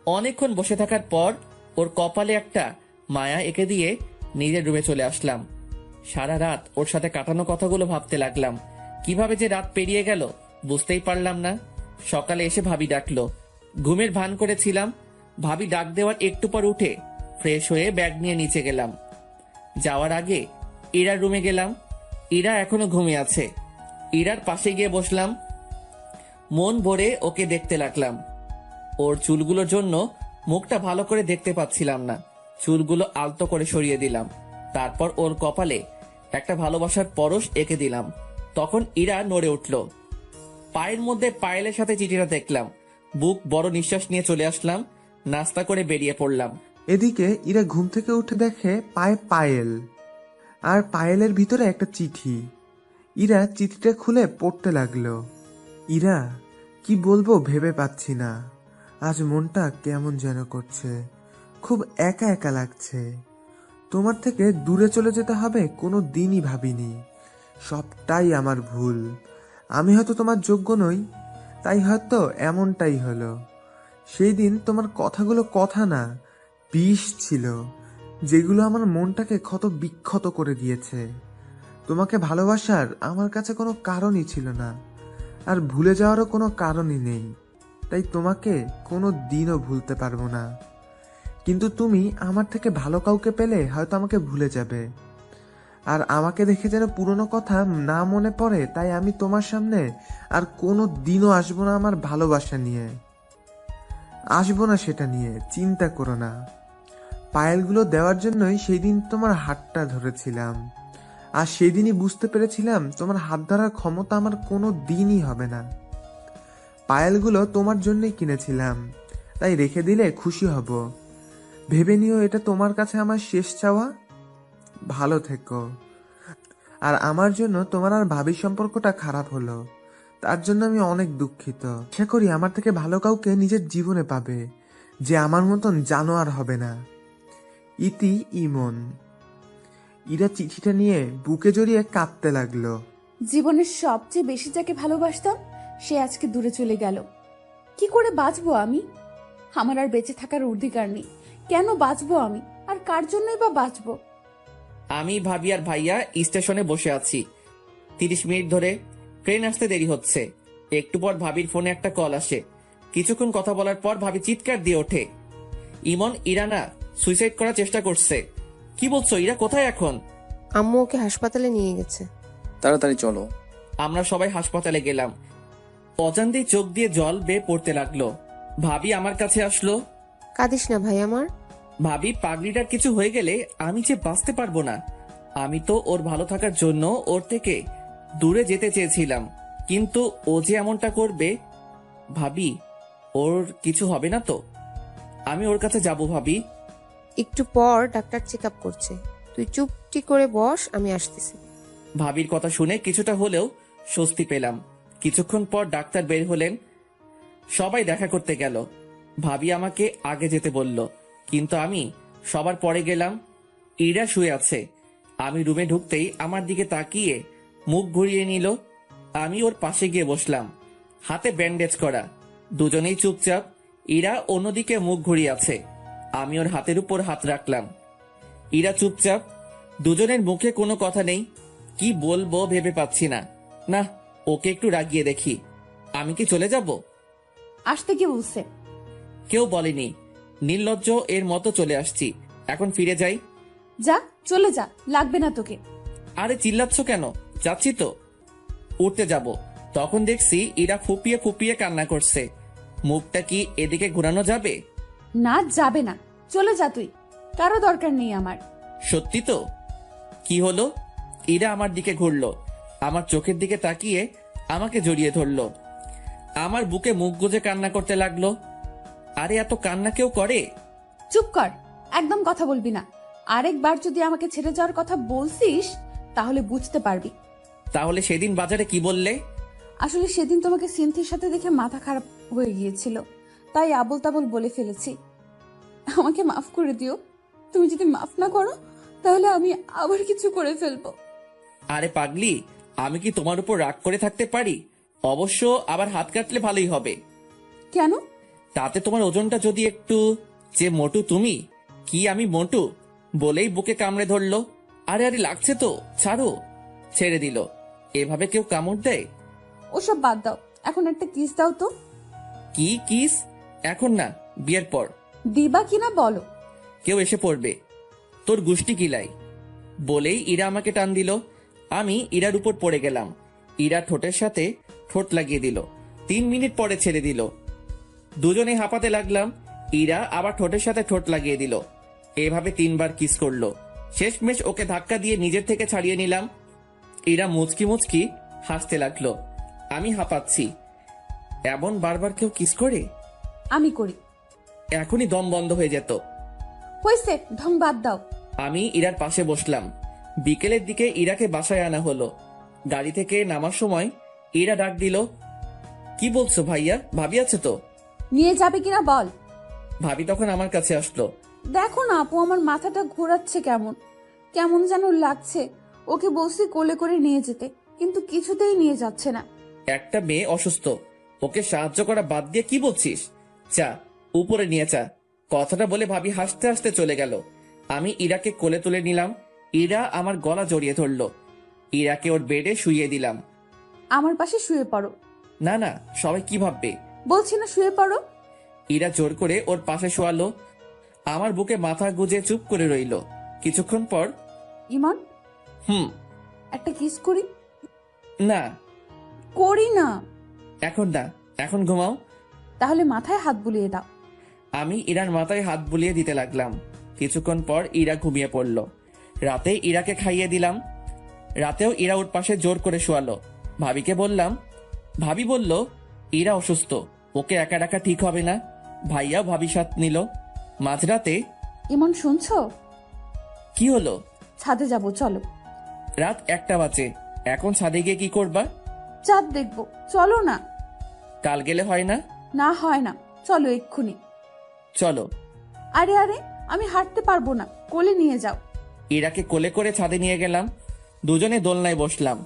অনেকক্ষণ বসে থাকার পর ওর কপালে একটা মায়া এঁকে দিয়ে নিজের রুমে চলে আসলাম। সারা রাত ওর সাথে কাটানো কথাগুলো ভাবতে লাগলাম। কিভাবে যে রাত পেরিয়ে গেল বুঝতেই পারলাম না। সকালে এসে ভাবি ডাকলো। ঘুমের ভান করেছিলাম। ভাবি ডাক দেওয়ার একটু পর উঠে ফ্রেশ হয়ে ব্যাগ নিয়ে নিচে গেলাম। যাওয়ার আগে ইরার রুমে গেলাম। ইরা এখনো ঘুমিয়ে আছে। ইরার পাশে গিয়ে বসলাম। মন ভরে ওকে দেখতে লাগলাম। ওর চুলগুলোর জন্য মুখটা ভালো করে দেখতে পাচ্ছিলাম না। চুলগুলো আলতো করে সরিয়ে দিলাম। তারপর ওর কপালে একটা ভালোবাসার পরশ এঁকে দিলাম। তখন ইরা নড়ে উঠল। পায়ের মধ্যে পায়েলের সাথে চিঠিটা দেখলাম। বুক বড় নিঃশ্বাস নিয়ে চলে আসলাম। নাস্তা করে বেরিয়ে পড়লাম। এদিকে ইরা ঘুম থেকে উঠে দেখে পায়ে পায়েল, আর পায়েলের ভিতরে একটা চিঠি। ইরা চিঠিটা খুলে পড়তে লাগলো। ইরা, কি বলবো ভেবে পাচ্ছি না। আজ মনটা কেমন যেন করছে, খুব একা একা লাগছে। তোমার থেকে দূরে চলে যেতে হবে কোনো দিনই ভাবিনি। সবটাই আমার ভুল। আমি হয়তো তোমার যোগ্য নই, তাই হয়তো এমনটাই হলো। সেই দিন তোমার কথাগুলো কথা না, বিষ ছিল, যেগুলো আমার মনটাকে ক্ষত বিক্ষত করে দিয়েছে। তোমাকে ভালোবাসার আমার কাছে কোনো কারণই ছিল না, আর ভুলে যাওয়ারও কোনো কারণই নেই। তাই তোমাকে কোনো দিনও ভুলতে পারবো না। কিন্তু তুমি আমার থেকে ভালো কাউকে পেলে হয়তো আমাকে ভুলে যাবে। আর আমাকে দেখে যেন পুরনো কথা না মনে পড়ে, তাই আমি তোমার সামনে আর কোনো দিনও আসবো না আমার ভালোবাসা নিয়ে। আসবো না সেটা নিয়ে, চিন্তা করো না। পায়েলগুলো দেওয়ার জন্যই সেই দিন তোমার হাতটা ধরেছিলাম, আর সেই দিনই বুঝতে পেরেছিলাম তোমার হাত ধরার ক্ষমতা আমার কোনো দিনই হবে না। পায়েলগুলো তোমার জন্যই কিনেছিলাম, তাই রেখে দিলে খুশি হব। ভেবে নিও এটা তোমার কাছে আমার শেষ চাওয়া। ভালো থেকো। আর আমার জন্য তোমার আর ভাবির সম্পর্কটা খারাপ হলো, তার জন্য আমি অনেক দুঃখিত। আশা করি আমার থেকে ভালো কাউকে নিজের জীবনে পাবে, যে আমার মতন জানোয়ার হবে না। ইতি ইমন। ইরা চিঠিটা নিয়ে বুকে জড়িয়ে কাঁদতে লাগলো। জীবনের সবচেয়ে বেশি যাকে ভালোবাসতাম সে আজকে দূরে চলে গেল। কি করে বাঁচবো আমি? আমার আর বেঁচে থাকার অধিকার নেই। কেন বাঁচবো আমি, আর কার জন্যই বা বাঁচবো? আমি, ভাবি আর ভাইয়া স্টেশনে বসে আছি। 30 মিনিট ধরে ট্রেন আসতে দেরি হচ্ছে। একটু পর ভাবির ফোনে একটা কল আসে। কিছুক্ষণ কথা বলার পর ভাবি চিৎকার দিয়ে ওঠে, ইমন ইরানা সুইসাইড করার চেষ্টা করছে। কি বলছো? ইরা কোথায় এখন? আম্মু ওকে হাসপাতালে নিয়ে গেছে। তাড়াতাড়ি চলো। আমরা সবাই হাসপাতালে গেলাম। অজান্তেই চোখ দিয়ে জল বেয়ে পড়তে লাগলো। ভাবি আমার কাছে আসলো। কাঁদিস না ভাই আমার। ভাবি, পাগলিটার কিছু হয়ে গেলে আমি যে বাঁচতে পারবো না। আমি তো ওর ভালো থাকার জন্য ওর থেকে দূরে যেতে চেয়েছিলাম, কিন্তু ও যে এমনটা করবে। ভাবি, ওর কিছু হবে না তো? আমি ওর কাছে যাব ভাবি। একটু পর ডাক্তার চেক আপ করছে, তুই চুপটি করে বস, আমি আসতেছি। ভাবির কথা শুনে কিছুটা হলেও স্বস্তি পেলাম। কিছুক্ষণ পর ডাক্তার বের হলেন। সবাই দেখা করতে গেল। ভাবি আমাকে আগে যেতে বলল, কিন্তু আমি সবার পরে গেলাম। ইরা শুয়ে আছে। আমি রুমে ঢুকতেই আমার দিকে তাকিয়ে মুখ ঘুরিয়ে নিল। আমি ওর পাশে গিয়ে বসলাম। হাতে ব্যান্ডেজ করা, দুজনেই চুপচাপ। ইরা অন্যদিকে মুখ ঘুরিয়ে আছে। আমি ওর হাতের উপর হাত রাখলাম। ইরা চুপচাপ। দুজনের মুখে কোনো কথা নেই। কি বলবো ভেবে পাচ্ছি না। না, ওকে একটু রাগিয়ে দেখি। আমি কি চলে যাব? আসতে কি বলছে? কেউ বলেনি। নির্লজ্জ এর মতো চলে আসছি। এখন ফিরে যাই। যা, চলে যা, লাগবে না তোকে। আরে চিল্লাচ্ছ কেন? যাচ্ছি তো। উঠতে যাব, তখন দেখছি ইরা ফুপিয়ে ফুপিয়ে কান্না করছে। মুখটা কি এদিকে ঘুরানো যাবে? না, যাবে না, চলে যা তুই, কারো দরকার নেই আমার। সত্যি তো? কি হলো? ইরা আমার দিকে ঘুরলো, আমার চোখের দিকে তাকিয়ে আমাকে জড়িয়ে ধরলো। আমার বুকে মুখ গুজে কান্না করতে লাগলো। আরে এত কান্না কেউ করে? চুপ কর, একদম কথা বলবি না। আরেকবার যদি আমাকে ছেড়ে যাওয়ার কথা বলছিস তাহলে বুঝতে পারবি। তাহলে সেদিন বাজারে কি বললে? আসলে সেদিন তোমাকে সিনথির সাথে দেখে মাথা খারাপ হয়ে গিয়েছিল, তাই আবল তাবল বলে ফেলেছি। আমাকে মাফ করে দিও। তুমি যদি মাফ না করো তাহলে আমি আবার কিছু করে ফেলবো। আরে পাগলি, আমি কি তোমার উপর রাগ করে থাকতে পারি? অবশ্য আবার হাত কাটলে ভালোই হবে। কেন? তাতে তোমার ওজনটা যদি একটু। যে মোটু তুমি। কি আমি মোটু? বলেই বুকে কামড়ে ধরলো। আরে আরে লাগছে তো, ছাড়ো। ছেড়ে দিল। এভাবে কেউ কামড় দেয়? ওসব বাদ দাও, এখন একটা কিস দাও তো। কি কিস? এখন না, বিয়ের পর। দিবা কিনা বলো। কেউ এসে পড়বে। তোর গুষ্টি কিলাই। বলেই ইরা আমাকে টান দিল। আমি ইরার উপর পড়ে গেলাম। ইরা ঠোঁটের সাথে ঠোঁট লাগিয়ে দিল। 3 মিনিট পরে ছেড়ে দিল। দুজনে হাঁপাতে লাগলাম। ইরা আবার ঠোঁটের সাথে ঠোঁট লাগিয়ে দিল। এভাবে 3 বার কিস করলো। শেষমেশ ওকে ধাক্কা দিয়ে নিজের থেকে ছাড়িয়ে নিলাম। ইরা মুচকি মুচকি হাসতে লাগলো। আমি হাঁপাচ্ছি। এমন বারবার কেউ কিস করে? আমি করি। এখনই দম বন্ধ হয়ে যেত। হইছে, ঢং বাদ দাও। আমি ইরার পাশে বসলাম। বিকেলের দিকে ইরাকে বাসায় আনা হলো। গাড়ি থেকে নামার সময় ইরা ডাক দিল, কি বলছো ভাইয়া? ভাবি আছে তো? নিয়ে যাবে কিনা বল। ভাবি তখন আমার কাছে আসলো। দেখো না আপু, আমার মাথাটা ঘোরাচ্ছে, কেমন কেমন যেন লাগছে। ওকে বলছি কোলে করে নিয়ে যেতে, কিন্তু কিছুতেই নিয়ে যাচ্ছে না। একটা মেয়ে অসুস্থ, ওকে সাহায্য করা বাদ দিয়ে কি বলছিস? চা, উপরে নিয়ে চা। কথাটা বলে ভাবি হাসতে হাসতে চলে গেল। আমি ইরাকে কোলে তুলে নিলাম। ইরা আমার গলা জড়িয়ে ধরলো। ইরাকে ওর বেডে শুইয়ে দিলাম। আমার পাশে শুয়ে পড়ো। না না, সবাই কি ভাববে? বলছি না শুয়ে পড়ো। ইরা জোর করে ওর পাশে শোয়ালো। আমার বুকে মাথা গুজে চুপ করে রইল। কিছুক্ষণ পর, ইমন, একটা কিস করি। না করি না। এখন না, এখন ঘুমাও। তাহলে মাথায় হাত বুলিয়ে দাও। আমি ইরার মাথায় হাত বুলিয়ে দিতে লাগলাম। কিছুক্ষণ পর ইরা ঘুমিয়ে পড়ল। রাতে ইরাকে খাইয়ে দিলাম। রাতেও ইরা ওর পাশে জোর করে শোয়ালো। ভাবিকে বললাম। ভাবি বলল, ইরা অসুস্থ, ওকে একা রাখা ঠিক হবে না। ভাইয়াও ভাবি সাথ নিল। মাঝরাতে, ইমন শুনছো? কি হলো? ছাদে যাব, চলো। রাত 1টা বাজে। এখন ছাদে গিয়ে কি করবা? চাঁদ দেখবো, চলো না। কাল গেলে হয় না? না হয় না, চলো এক্ষুনি। চলো। আরে আরে, আমি হাঁটতে পারবো না, কোলে নিয়ে যাও। ইরাকে কোলে করে ছাদে নিয়ে গেলাম। দুজনে দোলনায় বসলাম।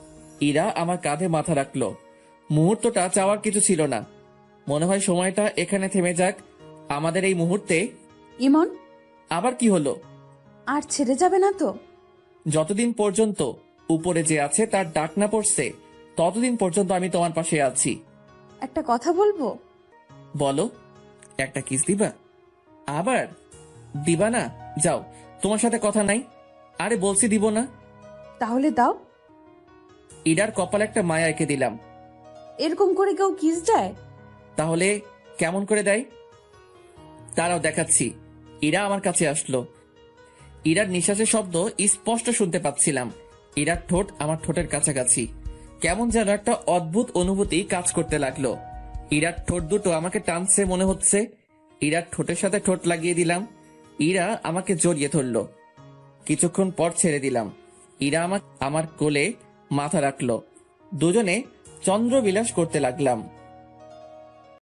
ইরা আমার কাঁধে মাথা রাখলো। মুহূর্তটা চাওয়ার কিছু ছিল না। মনে হয় সময়টা এখানে থেমে যাক। আমাদের এই মুহূর্তে। ইমন, আবার কি হলো? আর ছেড়ে যাবে না তো? যতদিন পর্যন্ত উপরে যে আছে তার ডাক না পড়ছে, ততদিন পর্যন্ত আমি তোমার পাশে আছি। একটা কথা বলবো। বলো। একটা কিস দিবা? আবার দিবা না? যাও, তোমার সাথে কথা নাই। আরে বলছি দিব না। তাহলে দাও। ইরার কপালে একটা মায়া এঁকে দিলাম। এরকম করে কেউ কিস দেয়? তাহলে কেমন করে দেয়? তারাও দেখাচ্ছি। ইরা আমার কাছে আসলো। ইরার নিঃশ্বাসের শব্দ স্পষ্ট শুনতে পাচ্ছিলাম। ইরার ঠোঁট আমার ঠোঁটের কাছাকাছি। কেমন যেন একটা অদ্ভুত অনুভূতি কাজ করতে লাগলো। ইরার ঠোঁট দুটো আমাকে টানছে মনে হচ্ছে। ইরার ঠোঁটের সাথে ঠোঁট লাগিয়ে দিলাম। ইরা আমাকে জড়িয়ে ধরলো। কিছুক্ষণ পর ছেড়ে দিলাম। ইরা আমার কোলে মাথা রাখলো। দুজনে চন্দ্রবিলাস করতে লাগলাম।